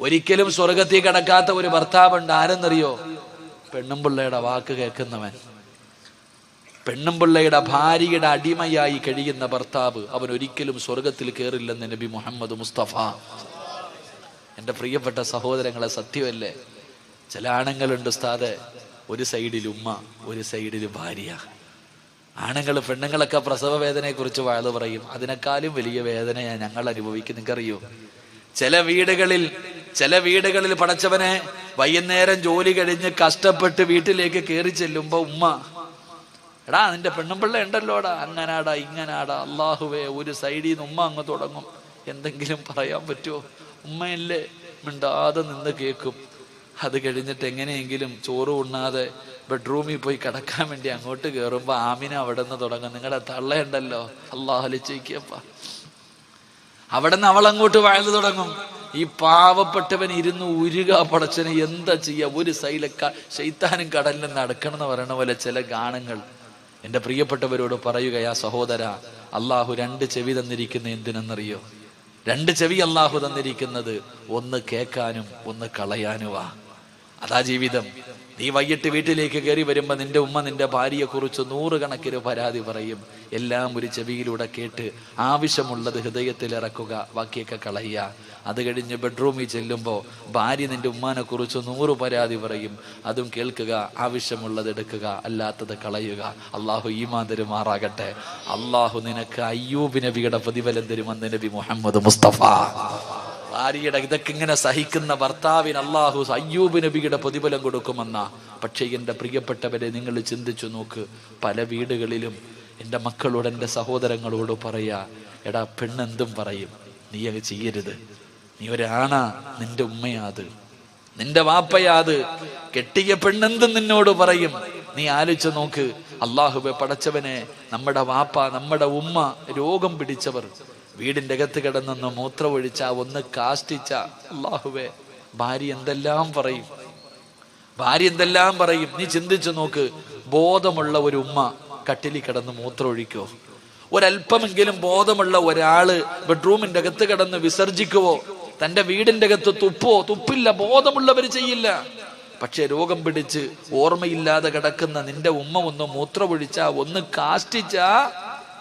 ഒരിക്കലും സ്വർഗത്തിൽ കിടക്കാത്ത ഒരു ഭർത്താവുണ്ട്. ആരെന്നറിയോ? പെണ്ണുമ്പിള്ളയുടെ വാക്ക് കേൾക്കുന്നവൻ. പെണ്ണുമ്പിള്ളയുടെ ഭാര്യയുടെ അടിമയായി കഴിയുന്ന ഭർത്താവ്, അവൻ ഒരിക്കലും സ്വർഗത്തിൽ കയറില്ലെന്ന് നബി മുഹമ്മദ് മുസ്തഫ. എൻ്റെ പ്രിയപ്പെട്ട സഹോദരങ്ങളെ, സത്യമല്ലേ? ചില ആണുങ്ങളുണ്ട് ഉസ്താദെ, ഒരു സൈഡിൽ ഉമ്മ, ഒരു സൈഡിൽ ഭാര്യ. ആണുങ്ങൾ പെണ്ണുങ്ങളൊക്കെ പ്രസവ വേദനയെ കുറിച്ച് വാഴ്ന്നു പറയും. അതിനേക്കാളും വലിയ വേദനയാണ് ഞങ്ങൾ അനുഭവിക്കും. നിങ്ങൾക്കറിയോ? ചില വീടുകളിൽ പടച്ചവനെ വൈകുന്നേരം ജോലി കഴിഞ്ഞ് കഷ്ടപ്പെട്ട് വീട്ടിലേക്ക് കയറി ചെല്ലുമ്പോ ഉമ്മ, എടാ നിന്റെ പെണ്ണുമ്പിള്ള ഉണ്ടല്ലോടാ, അങ്ങനാടാ ഇങ്ങനാടാ. അള്ളാഹുവേ, ഒരു സൈഡിൽ നിന്ന് ഉമ്മ അങ്ങ് തുടങ്ങും. എന്തെങ്കിലും പറയാൻ പറ്റുമോ? ഉമ്മയല്ലേ, മിണ്ടാതെ നിന്ന് കേൾക്കും. അത് കഴിഞ്ഞിട്ട് എങ്ങനെയെങ്കിലും ചോറ് ഉണ്ണാതെ ബെഡ്റൂമിൽ പോയി കിടക്കാൻ വേണ്ടി അങ്ങോട്ട് കയറുമ്പോ ആമിന അവിടെ നിന്ന് തുടങ്ങും. നിങ്ങളുടെ തള്ളയുണ്ടല്ലോ, അള്ളാഹലിച്ചേക്കപ്പ. അവിടെ നിന്ന് അവൾ അങ്ങോട്ട് വാഴ്ന്നു തുടങ്ങും. ഈ പാവപ്പെട്ടവൻ ഇരുന്ന് ഉരുക, പടച്ചനെ എന്താ ചെയ്യാ? ഒരു സൈഡിലെ ശൈത്താനും കടലിൽ നടക്കണം എന്ന് പറയണ പോലെ ചില ഗാനങ്ങൾ. എൻ്റെ പ്രിയപ്പെട്ടവരോട് പറയുകയാ സഹോദര, അള്ളാഹു 2 ചെവി തന്നിരിക്കുന്ന എന്തിനെന്നറിയോ? 2 ചെവി അള്ളാഹു തന്നിരിക്കുന്നത് ഒന്ന് കേൾക്കാനും ഒന്ന് കളയാനുവാ. അതാ ജീവിതം. നീ വൈകിട്ട് വീട്ടിലേക്ക് കയറി വരുമ്പോ നിന്റെ ഉമ്മ നിന്റെ ഭാര്യയെ കുറിച്ച് 100 കണക്കിന് പരാതി പറയും. എല്ലാം ഒരു ചെവിയിലൂടെ കേട്ട് ആവശ്യമുള്ളത് ഹൃദയത്തിൽ ഇറക്കുക, ബാക്കിയൊക്കെ കളയുക. അത് കഴിഞ്ഞ് ബെഡ്റൂമിൽ ചെല്ലുമ്പോൾ ഭാര്യ നിന്റെ ഉമ്മാനെ കുറിച്ച് 100 പരാതി പറയും. അതും കേൾക്കുക, ആവശ്യമുള്ളത് എടുക്കുക, അല്ലാത്തത് കളയുക. അള്ളാഹു ഈമാൻ തരുമാറാകട്ടെ. അള്ളാഹു നിനക്ക് അയ്യൂബ് നബിയുടെ പ്രതിഫലം തരുമെന്ന് നബി മുഹമ്മദ് മുസ്തഫ. ഭാര്യയുടെ ഇതൊക്കെ ഇങ്ങനെ സഹിക്കുന്ന ഭർത്താവിന് അള്ളാഹു അയ്യൂബ് നബിയുടെ പ്രതിഫലം കൊടുക്കുമെന്ന. പക്ഷേ എൻ്റെ പ്രിയപ്പെട്ടവരെ, നിങ്ങൾ ചിന്തിച്ചു നോക്ക്. പല വീടുകളിലും എൻ്റെ മക്കളോട്, എൻ്റെ സഹോദരങ്ങളോട് പറയാ, എടാ പെണ്ണെന്തും പറയും, നീ അത് ചെയ്യരുത്. നീ ഒരാണാ, നിന്റെ ഉമ്മയാത്, നിന്റെ വാപ്പയാത്. കെട്ടിയ പെണ്ണെന്തും നിന്നോട് പറയും. നീ ആലോചിച്ച് നോക്ക്. അള്ളാഹുവെ പടച്ചവനെ, നമ്മുടെ വാപ്പ, നമ്മുടെ ഉമ്മ രോഗം പിടിച്ചവർ വീടിൻ്റെ അകത്ത് കിടന്നൊന്ന് മൂത്രമൊഴിച്ച, ഒന്ന് കാഷ്ടിച്ച, അള്ളാഹുവേ, ഭാര്യ എന്തെല്ലാം പറയും, ഭാര്യ എന്തെല്ലാം പറയും. നീ ചിന്തിച്ചു നോക്ക്. ബോധമുള്ള ഒരു ഉമ്മ കട്ടിലിൽ കിടന്ന് മൂത്രമൊഴിക്കോ? ഒരല്പമെങ്കിലും ബോധമുള്ള ഒരാള് ബെഡ്റൂമിന്റെ അകത്ത് കിടന്ന് വിസർജിക്കുവോ? തന്റെ വീടിന്റെ അകത്ത് തുപ്പോ? തുപ്പില്ല. ബോധമുള്ളവർ ചെയ്യില്ല. പക്ഷെ രോഗം പിടിച്ച് ഓർമ്മയില്ലാതെ കിടക്കുന്ന നിന്റെ ഉമ്മ ഒന്ന് മൂത്രമൊഴിച്ച, ഒന്ന് കാഷ്ടിച്ച,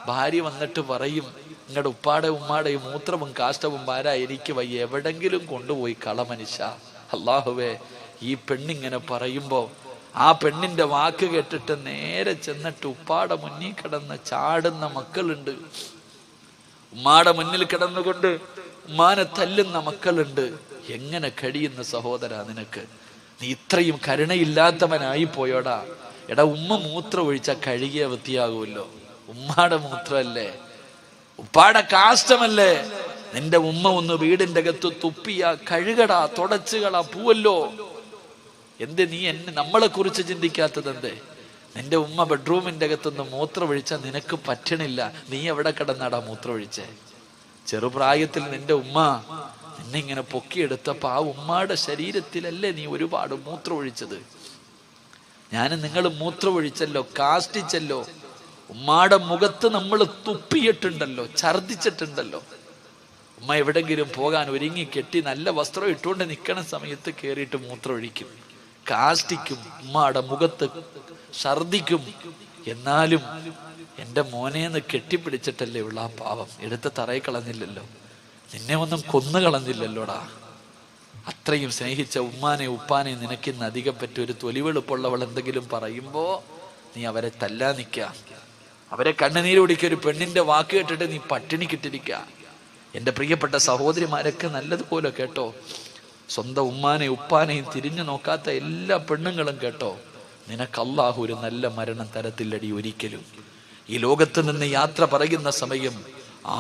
ഭാര്യ വന്നിട്ട് പറയും, നിങ്ങളുടെ ഉപ്പാടെ ഉമ്മാടെ മൂത്രവും കാഷ്ടവും ഭാരാ, എനിക്ക് വയ്യ, എവിടെങ്കിലും കൊണ്ടുപോയി കളമനുഷ്യ. അള്ളാഹുവേ, ഈ പെണ്ണിങ്ങനെ പറയുമ്പോ ആ പെണ്ണിന്റെ വാക്ക് കേട്ടിട്ട് നേരെ ചെന്നിട്ട് ഉപ്പാടെ മുന്നിൽ കിടന്ന് ചാടുന്ന മക്കളുണ്ട്. ഉമ്മാടെ മുന്നിൽ കിടന്നുകൊണ്ട് ഉമ്മാനെ തല്ലുന്ന മക്കളുണ്ട്. എങ്ങനെ കഴിയുന്ന സഹോദര നിനക്ക്? നീ ഇത്രയും കരുണയില്ലാത്തവനായി പോയോടാ. എടാ, ഉമ്മ മൂത്രം ഒഴിച്ചാൽ കഴുകിയ വൃത്തിയാകുമല്ലോ. ഉമ്മാടെ മൂത്രമല്ലേ, ഉപ്പാടെ കാഷ്ടമല്ലേ. നിന്റെ ഉമ്മ ഒന്ന് വീടിന്റെ അകത്ത് തുപ്പിയ കഴുകടാ, തുടച്ചുകളാ, പൂവല്ലോ. നീ നമ്മളെ കുറിച്ച് ചിന്തിക്കാത്തത് എന്തേ? നിന്റെ ഉമ്മ ബെഡ്റൂമിന്റെ അകത്തുനിന്ന് മൂത്രമൊഴിച്ചാൽ നിനക്ക് പറ്റണില്ല. നീ എവിടെ കിടന്നാടാ മൂത്രമൊഴിച്ചേ? ചെറുപ്രായത്തിൽ നിന്റെ ഉമ്മ നിന്നെ ഇങ്ങനെ പൊക്കിയെടുത്തപ്പോ ആ ഉമ്മാടെ ശരീരത്തിലല്ലേ നീ ഒരുപാട് മൂത്രമൊഴിച്ചത്? നിങ്ങൾ മൂത്രമൊഴിച്ചല്ലോ, കാഷ്ടിച്ചല്ലോ. ഉമ്മാടെ മുഖത്ത് നമ്മൾ തുപ്പിയിട്ടുണ്ടല്ലോ, ഛർദിച്ചിട്ടുണ്ടല്ലോ. ഉമ്മ എവിടെങ്കിലും പോകാൻ ഒരുങ്ങി കെട്ടി നല്ല വസ്ത്രം ഇട്ടുകൊണ്ട് നിൽക്കണ സമയത്ത് കയറിയിട്ട് മൂത്രമൊഴിക്കും, കാഷ്ടിക്കും, ഉമ്മാടെ മുഖത്ത് ഛർദിക്കും. എന്നാലും എൻ്റെ മോനെന്ന് കെട്ടിപ്പിടിച്ചിട്ടല്ലേ ഉള്ള ആ പാവം എടുത്ത് തറയിൽ കളഞ്ഞില്ലല്ലോ, നിന്നെ ഒന്നും കൊന്നു കളഞ്ഞില്ലല്ലോടാ. അത്രയും സ്നേഹിച്ച ഉമ്മാനെ ഉപ്പാനെ നിനക്കിന്ന് അധികം പറ്റി ഒരു തൊലിവെളുപ്പുള്ളവൾ എന്തെങ്കിലും പറയുമ്പോ നീ അവരെ തല്ലാ നിൽക്ക, അവരെ കണ്ണുനീര് കുടിക്കുക. ഒരു പെണ്ണിന്റെ വാക്ക് കേട്ടിട്ട് നീ പട്ടിണിക്കിട്ടിരിക്ക. എൻ്റെ പ്രിയപ്പെട്ട സഹോദരിമാരൊക്കെ നല്ലതുപോലെ കേട്ടോ. സ്വന്തം ഉമ്മാനെയും ഉപ്പാനെയും തിരിഞ്ഞു നോക്കാത്ത എല്ലാ പെണ്ണുങ്ങളും കേട്ടോ, നിനക്ക് അല്ലാഹു ഒരു നല്ല മരണം തരത്തില്ലടി ഒരിക്കലും. ഈ ലോകത്ത് നിന്ന് യാത്ര പറയുന്ന സമയം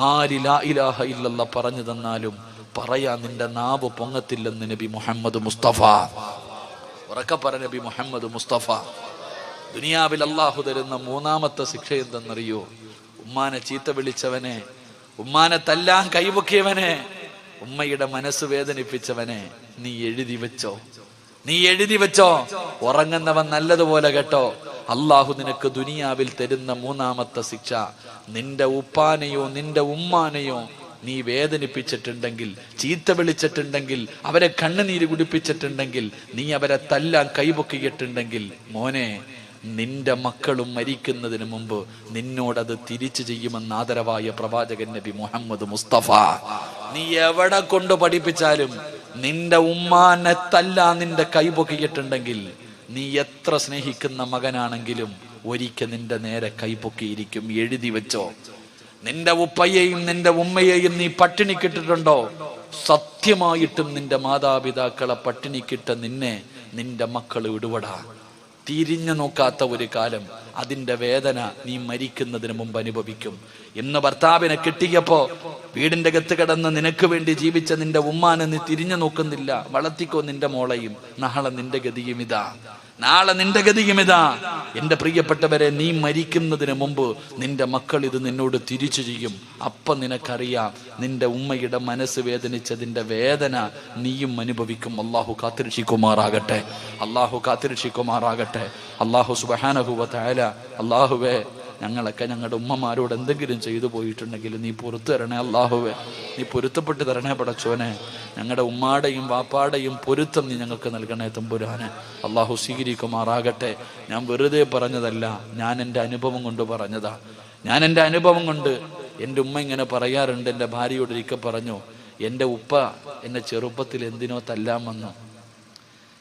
ആര് ലാ ഇലാഹ ഇല്ലല്ലാഹ് പറഞ്ഞു തന്നാലും പറയാ നിന്റെ നാവ് പൊങ്ങത്തില്ലെന്ന് നബി മുഹമ്മദ് മുസ്തഫ. ഉറക്കെ പറ നബി മുഹമ്മദ് മുസ്തഫ. ദുനിയാവിൽ അല്ലാഹു തരുന്ന 3ാമത്തെ ശിക്ഷ എന്തെന്നറിയോ? ഉമ്മാനെ ചീത്ത വിളിച്ചവനെ, ഉമ്മാനെ തല്ലാൻ കൈപൊക്കിയവനെ, ഉമ്മയുടെ മനസ്സ് വേദനിപ്പിച്ചവനെ നീ എഴുതി വെച്ചോ, നീ എഴുതി വെച്ചോ. ഉറങ്ങുന്നവൻ നല്ലതുപോലെ കേട്ടോ, അള്ളാഹു നിനക്ക് ദുനിയാവിൽ തരുന്ന 3ാമത്തെ ശിക്ഷ, നിന്റെ ഉപ്പാനെയോ നിന്റെ ഉമ്മാനെയോ നീ വേദനിപ്പിച്ചിട്ടുണ്ടെങ്കിൽ, ചീത്ത വിളിച്ചിട്ടുണ്ടെങ്കിൽ, അവരെ കണ്ണുനീര് കുടിപ്പിച്ചിട്ടുണ്ടെങ്കിൽ, നീ അവരെ തല്ലാൻ കൈപൊക്കിയിട്ടുണ്ടെങ്കിൽ, മോനെ, നിന്റെ മക്കളും മരിക്കുന്നതിന് മുമ്പ് നിന്നോടത് തിരിച്ചു ചെയ്യുമെന്ന് ആദരവായ പ്രവാചകൻ നബി മുഹമ്മദ് മുസ്തഫ. നീ എവിടെ കൊണ്ട് പഠിപ്പിച്ചാലും നിന്റെ ഉമ്മാനെ തല്ലാൻ നിന്റെ കൈപൊക്കിയിട്ടുണ്ടെങ്കിൽ, നീ എത്ര സ്നേഹിക്കുന്ന മകനാണെങ്കിലും ഒരിക്കൽ നിന്റെ നേരെ കൈപൊക്കിയിരിക്കും. എഴുതി വെച്ചോ. നിന്റെ ഉപ്പയെയും നിന്റെ ഉമ്മയെയും നീ പട്ടിണിക്കിട്ടിട്ടുണ്ടോ? സത്യമായിട്ടും നിന്റെ മാതാപിതാക്കളെ പട്ടിണിക്കിട്ട നിന്നെ നിന്റെ മക്കൾ വിടുവടാ. തിരിഞ്ഞു നോക്കാത്ത ഒരു കാലം, അതിന്റെ വേദന നീ മരിക്കുന്നതിന് മുമ്പ് അനുഭവിക്കും. ഇന്ന് ഭർത്താവിനെ കിട്ടിയപ്പോ വീടിന്റെ അകത്ത് കിടന്ന് നിനക്ക് വേണ്ടി ജീവിച്ച നിന്റെ ഉമ്മാനെ നീ തിരിഞ്ഞു നോക്കുന്നില്ല. വളർത്തിക്കോ നിന്റെ മോളെയും. നാളെ നിന്റെ ഗതിയും ഇതാ. എന്റെ പ്രിയപ്പെട്ടവരെ, നീ മരിക്കുന്നതിന് മുമ്പ് നിന്റെ മക്കൾ ഇത് നിന്നോട് തിരിച്ചു ചെയ്യും. അപ്പം നിനക്കറിയാം നിന്റെ ഉമ്മയുടെ മനസ്സ് വേദനിച്ചതിന്റെ വേദന നീയും അനുഭവിക്കും. അള്ളാഹു കാത്തിരക്ഷിക്കുമാറാകട്ടെ. അള്ളാഹു സുബ്ഹാനഹു വ തആല, അള്ളാഹുവേ, ഞങ്ങളൊക്കെ ഞങ്ങളുടെ ഉമ്മമാരോട് എന്തെങ്കിലും ചെയ്തു പോയിട്ടുണ്ടെങ്കിൽ നീ പുറത്തു തരണേ അള്ളാഹുവേ. നീ പൊരുത്തപ്പെട്ട് തരണേ പടച്ചോനെ. ഞങ്ങളുടെ ഉമ്മാടെയും വാപ്പാടെയും പൊരുത്തം നീ ഞങ്ങൾക്ക് നൽകണേ തമ്പുരാനെ. അള്ളാഹു സ്വീകരിക്കുമാറാകട്ടെ. ഞാൻ വെറുതെ പറഞ്ഞതല്ല, ഞാൻ എൻ്റെ അനുഭവം കൊണ്ട് പറഞ്ഞതാ. എൻ്റെ ഉമ്മ ഇങ്ങനെ പറയാറുണ്ട്. എൻ്റെ ഭാര്യയോട് ഒരിക്കൽ പറഞ്ഞു, എൻ്റെ ഉപ്പ എന്നെ ചെറുപ്പത്തിൽ എന്തിനോ തല്ലാൻ വന്നു.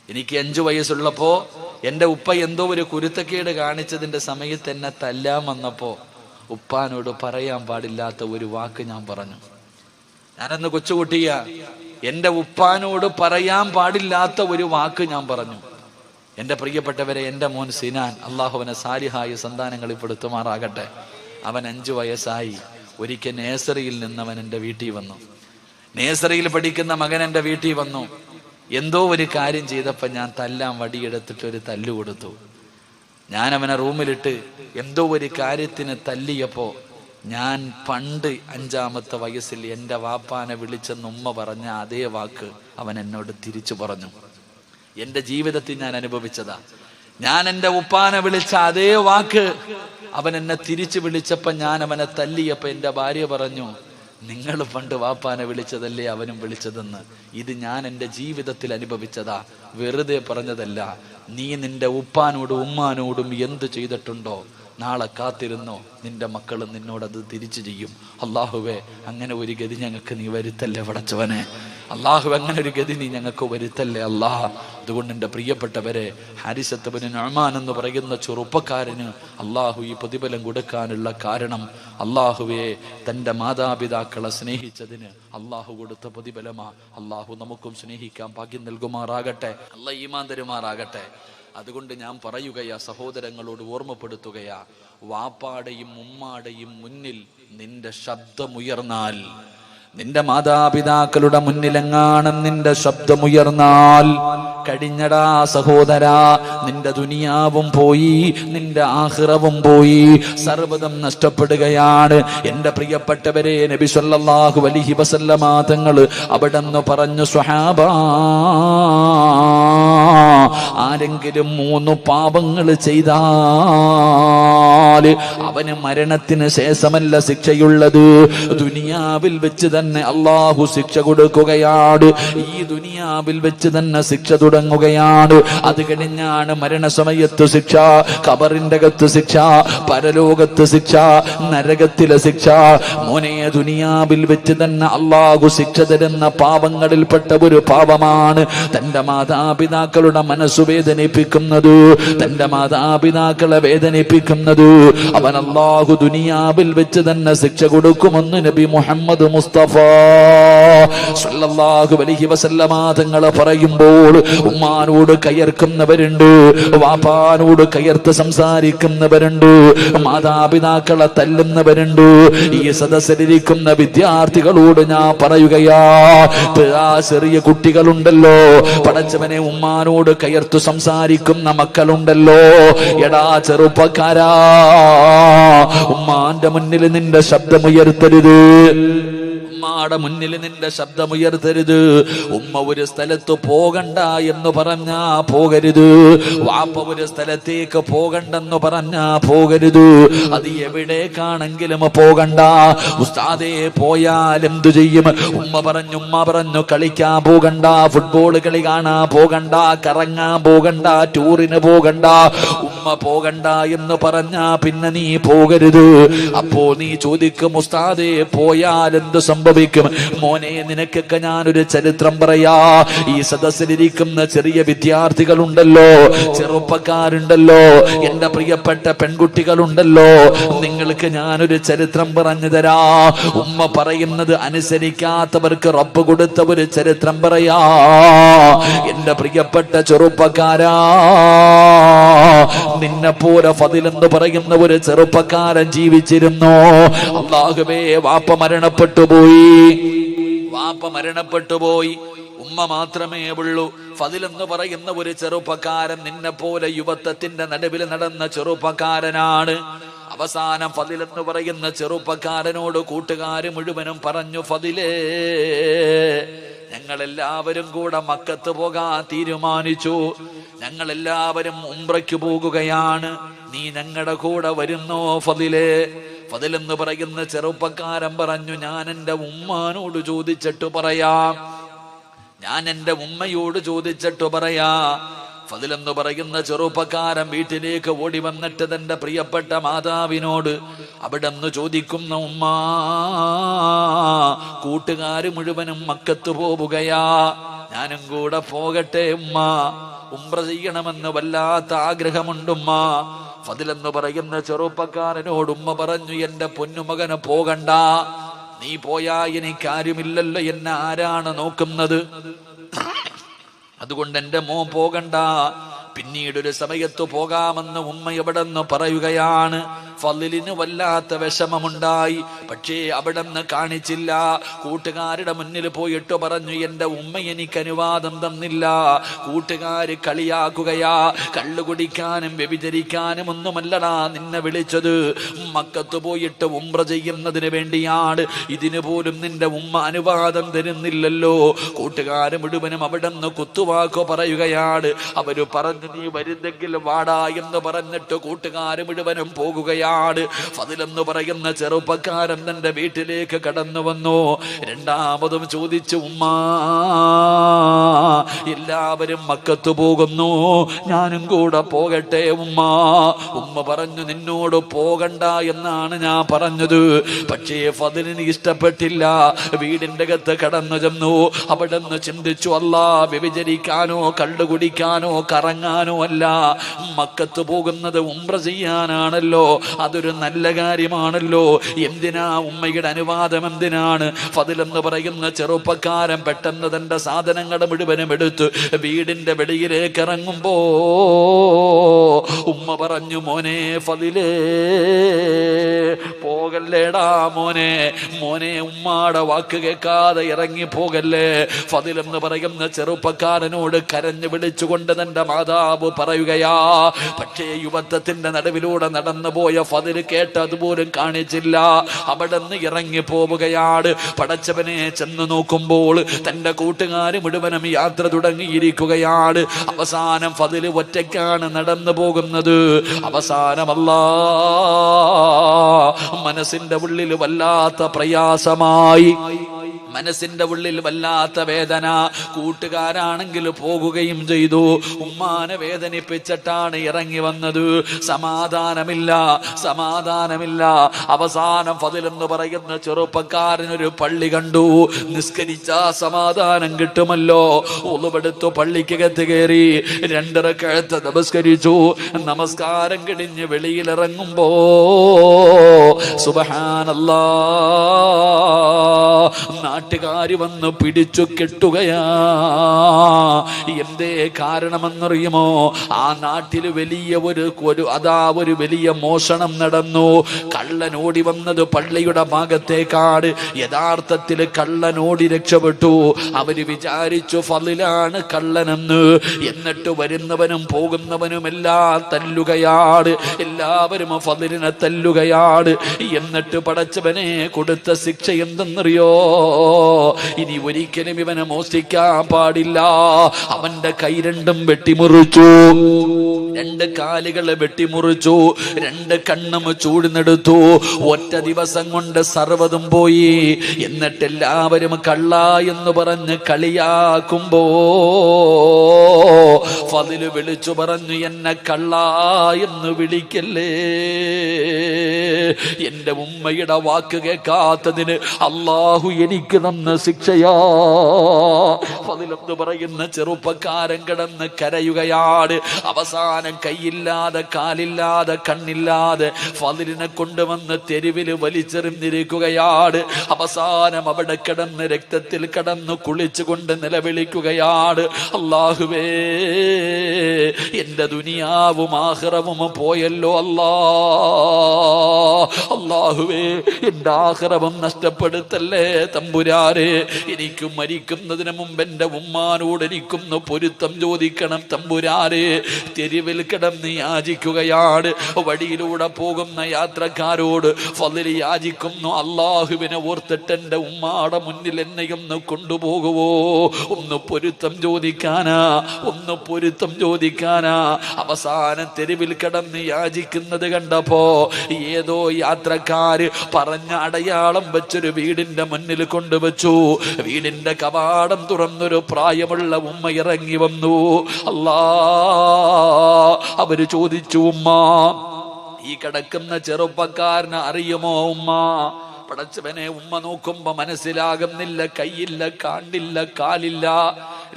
എനിക്ക് 5 വയസ്സുള്ളപ്പോ എൻ്റെ ഉപ്പ എന്തോ ഒരു കുരുത്തക്കേട് കാണിച്ചതിന്റെ സമയത്ത് എന്നെ തല്ലാൻ വന്നപ്പോ ഉപ്പാനോട് പറയാൻ പാടില്ലാത്ത ഒരു വാക്ക് ഞാൻ പറഞ്ഞു. ഞാനന്ന് കൊച്ചുകുട്ടിയ, എൻ്റെ ഉപ്പാനോട് പറയാൻ പാടില്ലാത്ത ഒരു വാക്ക് ഞാൻ പറഞ്ഞു. എൻ്റെ പ്രിയപ്പെട്ടവരെ, എൻ്റെ മോൻ സിനാൻ, അള്ളാഹു അവനെ സാലിഹായ സന്താനങ്ങളിൽ പെടുത്തുമാറാകട്ടെ. അവൻ 5 വയസ്സായി. ഒരിക്കൽ നേഴ്സറിയിൽ നിന്നവൻ എൻ്റെ വീട്ടിൽ വന്നു. നേഴ്സറിയിൽ പഠിക്കുന്ന മകൻ എൻ്റെ വീട്ടിൽ വന്നു. എന്തോ ഒരു കാര്യം ചെയ്തപ്പോൾ ഞാൻ തല്ലാൻ വടിയെടുത്തിട്ട് ഒരു തല്ലു കൊടുത്തു. ഞാൻ അവനെ റൂമിലിട്ട് എന്തോ ഒരു കാര്യത്തിന് തല്ലിയപ്പോൾ ഞാൻ പണ്ട് 5-ാമത്തെ വയസ്സിൽ എൻ്റെ വാപ്പാനെ വിളിച്ചെന്ന് ഉമ്മ പറഞ്ഞ അതേ വാക്ക് അവൻ എന്നോട് തിരിച്ചു പറഞ്ഞു. എൻ്റെ ജീവിതത്തിൽ ഞാൻ അനുഭവിച്ചതാ. ഞാൻ എൻ്റെ ഉപ്പാനെ വിളിച്ച അതേ വാക്ക് അവൻ എന്നെ തിരിച്ചു വിളിച്ചപ്പോൾ ഞാൻ അവനെ തല്ലിയപ്പോൾ എൻ്റെ ഭാര്യ പറഞ്ഞു, നിങ്ങൾ പണ്ട് വാപ്പാനെ വിളിച്ചതല്ലേ അവനും വിളിച്ചതെന്ന്. ഇത് ഞാൻ എൻ്റെ ജീവിതത്തിൽ അനുഭവിച്ചതാ, വെറുതെ പറഞ്ഞതല്ല. നീ നിന്റെ ഉപ്പാനോടും ഉമ്മാനോടും എന്ത് ചെയ്തിട്ടുണ്ടോ, നാളെ കാത്തിരുന്നോ, നിന്റെ മക്കൾ നിന്നോടത് തിരിച്ചു ചെയ്യും. അള്ളാഹുവേ, അങ്ങനെ ഒരു ഗതി ഞങ്ങൾക്ക് നീ വരുത്തല്ലേ പടച്ചവനെ. അങ്ങനെ ഒരു ഗതി നീ ഞങ്ങൾക്ക് വരുത്തല്ലേ അല്ലാഹ്. അതുകൊണ്ട് എൻ്റെ പ്രിയപ്പെട്ടവരെ, ഹാരിസത്ത് ഇബ്നു നുഅ്മാൻ എന്ന് പറയുന്ന ചെറുപ്പക്കാരന് അള്ളാഹു ഈ പ്രതിഫലം കൊടുക്കാനുള്ള കാരണം, അള്ളാഹുവെ, തൻ്റെ മാതാപിതാക്കളെ സ്നേഹിച്ചതിന് അള്ളാഹു കൊടുത്ത പ്രതിഫലമാ. അള്ളാഹു നമുക്കും സ്നേഹിക്കാൻ ഭാഗ്യം നൽകുമാറാകട്ടെ. അല്ലാഹ് ഈമാൻ തരുമാറാകട്ടെ. അതുകൊണ്ട് ഞാൻ പറയുകയാ, സഹോദരങ്ങളോട് ഓർമ്മപ്പെടുത്തുകയാ, വാപ്പാടെയും ഉമ്മാടെയും മുന്നിൽ നിന്റെ ശബ്ദമുയർന്നാൽ, നിന്റെ മാതാപിതാക്കളുടെ മുന്നിലെങ്ങാനും നിന്റെ ശബ്ദമുയർന്നാൽ കഴിഞ്ഞടാ സഹോദരാ, നിന്റെ ദുനിയാവും പോയി, നിന്റെ ആഖിറവും പോയി, സർവ്വതും നഷ്ടപ്പെടുകയാണ്. എൻ്റെ പ്രിയപ്പെട്ടവരെ, നബി സല്ലല്ലാഹു അലൈഹി വസല്ലമ തങ്ങൾ അവിടെന്ന് പറഞ്ഞു, സ്വഹാബാ, ആരെങ്കിലും 3 പാപങ്ങൾ ചെയ്താൽ അവന് മരണത്തിന് ശേഷമല്ല ശിക്ഷയുള്ളത്, ദുനിയാവിൽ വെച്ച് തന്നെ അള്ളാഹു ശിക്ഷ കൊടുക്കുകയാണ്. ഈ ദുനിയാവിൽ വെച്ച് തന്നെ ശിക്ഷ തുടങ്ങുകയാണ്. അത് കഴിഞ്ഞാണ് മരണസമയത്ത് ശിക്ഷ, ഖബറിന്റെ അകത്ത് ശിക്ഷ, പരലോകത്ത് ശിക്ഷ, നരകത്തിലെ ശിക്ഷ. മോനെ, ദുനിയാവിൽ വെച്ച് തന്നെ അള്ളാഹു ശിക്ഷ തരുന്ന പാപങ്ങളിൽപ്പെട്ട ഒരു പാപമാണ് തന്റെ മാതാപിതാക്കളുടെ മനസ്സ് വേദനിപ്പിക്കുന്നത്, തന്റെ മാതാപിതാക്കളെ വേദനിപ്പിക്കുന്നത്. അവൻ അള്ളാഹു ദുനിയാവിൽ വെച്ച് തന്നെ ശിക്ഷ കൊടുക്കുമെന്ന് നബി മുഹമ്മദ് മുസ്തഫ സല്ലല്ലാഹു അലൈഹി വസല്ലമ തങ്ങൾ പറയുമ്പോൾ, ഉമ്മാനോട് കയർക്കുന്നവരുണ്ട്, വാപ്പാനോട് കയർത്ത് സംസാരിക്കുന്നവരുണ്ട്, മാതാപിതാക്കളെ തല്ലുന്നവരുണ്ട്. ഈ സദസ്സിലിരിക്കുന്ന വിദ്യാർത്ഥികളോട് ഞാൻ പറയുകയാ, ചെറിയ കുട്ടികളുണ്ടല്ലോ, പടച്ചവനെ, ഉമ്മാനോട് കയർത്തു സംസാരിക്കുന്ന മക്കളുണ്ടല്ലോ, എടാ ചെറുപ്പക്കാരാ, ഉമ്മാന്റെ മുന്നിൽ നിന്റെ ശബ്ദമുയർത്തരുത്. ഉമ്മാടെ മുന്നിൽ നിന്റെ ശബ്ദമുയർത്തരുത്. ഉമ്മ ഒരു സ്ഥലത്ത് പോകണ്ട എന്ന് പറഞ്ഞാ പോകരുത്. വാപ്പ ഒരു സ്ഥലത്തേക്ക് പോകണ്ടെന്ന് പറഞ്ഞാ പോകരുത്. അത് എവിടേക്കാണെങ്കിലും പോകണ്ട. ഉസ്താദേ പോയാൽ എന്തു ചെയ്യും? ഉമ്മ പറഞ്ഞു കളിക്കാൻ പോകണ്ട, ഫുട്ബോൾ കളി കാണാൻ പോകണ്ട, കറങ്ങാൻ പോകണ്ട, ടൂറിന് പോകണ്ട. ഉമ്മ പോകണ്ട എന്ന് പറഞ്ഞാ പിന്നെ നീ പോകരുത്. അപ്പോ നീ ചോദിക്കും, ഉസ്താദേ പോയാൽ എന്ത് സംഭവിക്കും? മോനെ, നിനക്കൊക്കെ ഞാനൊരു ചരിത്രം പറയാ. ഈ സദസ്സിലിരിക്കുന്ന ചെറിയ വിദ്യാർത്ഥികളുണ്ടല്ലോ, ചെറുപ്പക്കാരുണ്ടല്ലോ, എന്റെ പ്രിയപ്പെട്ട പെൺകുട്ടികളുണ്ടല്ലോ, നിങ്ങൾക്ക് ഞാനൊരു ചരിത്രം പറഞ്ഞു തരാ. ഉമ്മ പറയുന്നത് അനുസരിക്കാത്തവർക്ക് റബ്ബ് കൊടുത്ത ഒരു ചരിത്രം പറയാ. എന്റെ പ്രിയപ്പെട്ട ചെറുപ്പക്കാരാ, നിന്നെ പോലെ ഫദിൽ എന്ന് പറയുന്ന ഒരു ചെറുപ്പക്കാരൻ ജീവിച്ചിരുന്നു. അല്ലാഹുവേ, വാപ്പ മരണപ്പെട്ടു പോയി. ഉമ്മ മാത്രമേ ഉള്ളൂ. ഫദിൽ എന്ന് പറയുന്ന ഒരു ചെറുപ്പക്കാരൻ നിന്നെ പോലെ യുവത്വത്തിന്റെ നടുവിൽ നടന്ന ചെറുപ്പക്കാരനാണ്. അവസാനം ഫദിൽ എന്ന് പറയുന്ന ചെറുപ്പക്കാരനോട് കൂട്ടുകാര് മുഴുവനും പറഞ്ഞു, ഫദിലേ, ഞങ്ങളെല്ലാവരും കൂടെ മക്കത്ത് പോകാൻ തീരുമാനിച്ചു. ഞങ്ങളെല്ലാവരും ഉംറയ്ക്ക് പോകുകയാണ്. നീ ഞങ്ങളുടെ കൂടെ വരുന്നോ ഫദിലേ? ഫദിൽ എന്ന് പറയുന്ന ചെറുപ്പക്കാരൻ പറഞ്ഞു, ഞാൻ എൻ്റെ ഉമ്മാനോട് ചോദിച്ചിട്ട് പറയാം, ഞാൻ എൻ്റെ ഉമ്മയോട് ചോദിച്ചിട്ട് പറയാ. ഫദിൽ എന്ന് പറയുന്ന ചെറുപ്പക്കാരൻ വീട്ടിലേക്ക് ഓടി വന്നിട്ട് തന്റെ പ്രിയപ്പെട്ട മാതാവിനോട് അവിടെ നിന്ന് ചോദിക്കുന്ന, ഉമ്മ, കൂട്ടുകാര് മുഴുവനും മക്കത്ത് പോവുകയാ, ഞാനും കൂടെ പോകട്ടെ ഉമ്മ? ഉംറ ചെയ്യണമെന്ന് വല്ലാത്ത ആഗ്രഹമുണ്ടുമ്മ. ഫദിൽ എന്ന് പറയുന്ന ചെറുപ്പക്കാരനോട് ഉമ്മ പറഞ്ഞു, എന്റെ പൊന്നുമകന് പോകണ്ട. നീ പോയാ എനിക്കാരുമില്ലല്ലോ, എന്നെ ആരാണ് നോക്കുന്നത്? അതുകൊണ്ട് എൻ്റെ മോൻ പോകണ്ട. പിന്നീടൊരു സമയത്ത് പോകാമെന്ന് ഉമ്മ എവിടെ നിന്ന് പറയുകയാണ്. ഫളിലിന് വല്ലാത്ത വിഷമമുണ്ടായി. പക്ഷേ അവിടെ നിന്ന് കാണിച്ചില്ല. കൂട്ടുകാരുടെ മുന്നിൽ പോയിട്ട് പറഞ്ഞു, എൻ്റെ ഉമ്മ എനിക്ക് അനുവാദം തന്നില്ല. കൂട്ടുകാര് കളിയാക്കുകയാ. കള്ളു കുടിക്കാനും വ്യഭിചരിക്കാനും ഒന്നുമല്ലടാ നിന്നെ വിളിച്ചത്. മക്കത്ത് പോയിട്ട് ഉംറ ചെയ്യുന്നതിന് വേണ്ടിയാണ്. ഇതിനു പോലും നിന്റെ ഉമ്മ അനുവാദം തരുന്നില്ലല്ലോ. കൂട്ടുകാര് മുഴുവനും അവിടെ നിന്ന് കുത്തുവാക്കോ പറയുകയാണ്. അവര് പറഞ്ഞു, നീ വരുന്നെങ്കിൽ വാടാ എന്ന് പറഞ്ഞിട്ട് കൂട്ടുകാര് മുഴുവനും പോകുകയാണ്. ഫദിൽ എന്ന് പറയുന്ന ചെറുപ്പക്കാരൻ തന്റെ വീട്ടിലേക്ക് കടന്നു വന്നു. രണ്ടാമതും ചോദിച്ചു, ഉമ്മ, എല്ലാവരും മക്കത്ത് പോകുന്നു, ഞാനും കൂടെ പോകട്ടെ ഉമ്മ? ഉമ്മ പറഞ്ഞു, നിന്നോട് പോകണ്ട എന്നാണ് ഞാൻ പറഞ്ഞത്. പക്ഷേ ഫദിലിന് ഇഷ്ടപ്പെട്ടില്ല. വീടിന്റെ അകത്ത് കടന്നു ചെന്നു. അവിടെ നിന്ന് ചിന്തിച്ചു, അല്ലാ, വ്യഭിചരിക്കാനോ കള്ളു കുടിക്കാനോ കറങ്ങാനോ അല്ല, മക്കത്ത് പോകുന്നത് ഉംറ ചെയ്യാനാണല്ലോ. അതൊരു നല്ല കാര്യമാണല്ലോ. എന്തിനാ ഉമ്മയുടെ അനുവാദം? എന്തിനാണ്? ഫദിൽ എന്ന് പറയുന്ന ചെറുപ്പക്കാരൻ പെട്ടെന്ന് തന്റെ സാധനങ്ങൾ മുഴുവനും എടുത്ത് വീടിന്റെ വെളിയിലേക്ക് ഇറങ്ങുമ്പോ ഉമ്മ പറഞ്ഞു, മോനെ ഫദിലേ, പോകല്ലേടാ മോനെ, മോനെ, ഉമ്മാടെ വാക്ക് കേൾക്കാതെ ഇറങ്ങി പോകല്ലേ. ഫദിൽ എന്ന് പറയുന്ന ചെറുപ്പക്കാരനോട് കരഞ്ഞു വിളിച്ചുകൊണ്ട് തന്റെ മാതാവ് പറയുകയാ. പക്ഷേ യുവത്വത്തിന്റെ നടുവിലൂടെ നടന്നു പോയ ഫദിൽ കേട്ട് അതുപോലും കാണിച്ചില്ല. അവിടെ നിന്ന് ഇറങ്ങി പോവുകയാണ്. പടച്ചവനെ ചെന്ന് നോക്കുമ്പോൾ തന്റെ കൂട്ടുകാര് മുഴുവനും യാത്ര തുടങ്ങിയിരിക്കുകയാണ്. അവസാനം ഫദിൽ ഒറ്റയ്ക്കാണ് നടന്നു പോകുന്നത്. അവസാനമല്ലാ, മനസ്സിന്റെ ഉള്ളിൽ വല്ലാത്ത പ്രയാസമായി, മനസ്സിന്റെ ഉള്ളിൽ വല്ലാത്ത വേദന. കൂട്ടുകാരാണെങ്കിൽ പോകുകയും ചെയ്തു. ഉമ്മാനെ വേദനിപ്പിച്ചിട്ടാണ് ഇറങ്ങി വന്നത്. സമാധാനമില്ല. അവസാനം ഫദിൽ എന്ന് പറയുന്ന ചെറുപ്പക്കാരനൊരു പള്ളി കണ്ടു. നിസ്കരിച്ചാ സമാധാനം കിട്ടുമല്ലോ. ഉളുവെടുത്തു പള്ളിക്കകത്ത് കയറി 2 റക്അത്ത് നമസ്കരിച്ചു. നമസ്കാരം കഴിഞ്ഞ് വെളിയിലിറങ്ങുമ്പോ സുബ്ഹാനല്ലാഹ്, നാട്ടുകാര് വന്ന് പിടിച്ചു കെട്ടുകയാ. എന്തേ കാരണമെന്നറിയുമോ? ആ നാട്ടിൽ വലിയ ഒരു വലിയ മോഷണം നടന്നു. കള്ളൻ ഓടി വന്നത് പള്ളിയുടെ ഭാഗത്തേക്കാട്. യഥാർത്ഥത്തിൽ കള്ളൻ ഓടി രക്ഷപ്പെട്ടു. അവര് വിചാരിച്ചു ഫളിലാണ് കള്ളനെന്ന്. എന്നിട്ട് വരുന്നവനും പോകുന്നവനും എല്ലാം തല്ലുകയാണ്. എല്ലാവരും ഫളിലിനെ തല്ലുകയാണ്. എന്നിട്ട് പടച്ചവനെ കൊടുത്ത ശിക്ഷ എന്തെന്നറിയോ? ഇനി ഒരിക്കലും ഇവനെ മോഷ്ടിക്കാൻ പാടില്ല. അവന്റെ കൈ രണ്ടും വെട്ടിമുറിച്ചു, 2 കാലുകളെ വെട്ടിമുറിച്ചു, 2 കണ്ണും ചൂടുന്നെടുത്തു. ഒറ്റ ദിവസം കൊണ്ട് സർവ്വതും പോയി. എന്നിട്ട് എല്ലാവരും കള്ള എന്ന് പറഞ്ഞ് കളിയാക്കുമ്പോ ഫളില് വിളിച്ചു പറഞ്ഞു, എന്നെ കള്ള എന്ന് വിളിക്കല്ലേ. എന്റെ ഉമ്മയുടെ വാക്ക് കേൾക്കാത്തതിന് അള്ളാഹു എനിക്ക് തന്ന ശിക്ഷയാ. ഫളിലെന്ന് പറയുന്ന ചെറുപ്പക്കാരൻ കിടന്ന് കരയുകയാണ്. അവസാനം കൈയില്ലാതെ കാലില്ലാതെ കണ്ണില്ലാതെ ഫളിലിനെ കൊണ്ടുവന്ന് തെരുവിൽ വലിച്ചെറിഞ്ഞിരിക്കുകയാണ്. അവസാനം അവിടെ കിടന്ന് രക്തത്തിൽ കിടന്ന് കുളിച്ചുകൊണ്ട് നിലവിളിക്കുകയാണ്, അല്ലാഹുവേ എന്റെ ദുനിയാവും ആഖിറവും പോയല്ലോ അല്ലാ. അല്ലാഹുവേ എന്റെ ആഖിറവും നഷ്ടപ്പെടുത്തല്ലേ തമ്പുരാനെ. എനിക്ക് മരിക്കുന്നതിന് മുമ്പ് എന്റെ ഉമ്മാനോട് എനിക്കൊന്ന് പൊരുത്തം ചോദിക്കണം തമ്പുരാനെ. തെരുവിൽ കിടന്ന് യാചിക്കുകയാണ്. വഴിയിലൂടെ പോകുന്ന യാത്രക്കാരോട് ഫളില് യാചിക്കുന്നു, അല്ലാഹുവിനെ ഓർത്തിട്ട് എന്റെ ഉമ്മാടെ മുന്നിൽ എന്നെയൊന്ന് കൊണ്ടുപോകുവോ? ഒന്ന് പൊരുത്തം ചോദിക്കാനാ, ഒന്ന് പൊരുത്തം ചോദിക്കാനാ. അവസാനം തെരുവിൽ കിടന്ന് യാചിക്കുന്നത് കണ്ടപ്പോ ഏതോ യാത്രക്കാര് പറഞ്ഞ അടയാളം വെച്ചൊരു വീടിന്റെ മുന്നിൽ കൊണ്ടുവച്ചു. വീടിന്റെ കവാടം തുറന്നൊരു പ്രായമുള്ള ഉമ്മ ഇറങ്ങി വന്നു. അല്ലാ, അവര് ചോദിച്ചു, ഉമ്മ ഈ കിടക്കുന്ന ചെറുപ്പക്കാരനെ അറിയുമോ ഉമ്മ? പടച്ചവനെ, ഉമ്മ നോക്കുമ്പോ മനസ്സിലാകുന്നില്ല. കൈയില്ല, കാണ്ടില്ല, കാലില്ല,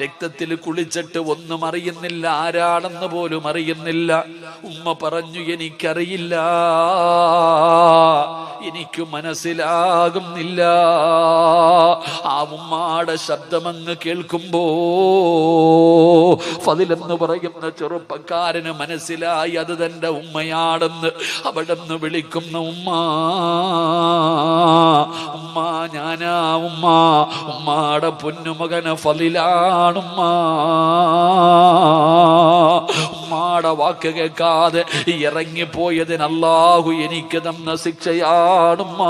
രക്തത്തിൽ കുളിച്ചിട്ട് ഒന്നും അറിയുന്നില്ല, ആരാണെന്ന് പോലും അറിയുന്നില്ല. ഉമ്മ പറഞ്ഞു, എനിക്കറിയില്ല, എനിക്ക് മനസ്സിലാകുന്നില്ല. ആ ഉമ്മാടെ ശബ്ദമങ്ങ് കേൾക്കുമ്പോ ഫളിലെന്ന് പറയുന്ന ചെറുപ്പക്കാരന് മനസ്സിലായി അത് തന്റെ ഉമ്മയാണെന്ന്. അവിടെ നിന്ന് വിളിക്കുന്ന ഉമ്മ, ഉമ്മ ഞാനാ ഉമ്മ, ഉമ്മാടെ പൊന്നുമകന് ഫളിലാണുമ്മ. ഉമ്മാടെ വാക്ക് കേൾക്കാതെ ഇറങ്ങിപ്പോയതിന് അല്ലാഹു എനിക്ക് തന്ന ശിക്ഷയാണുമ്മ.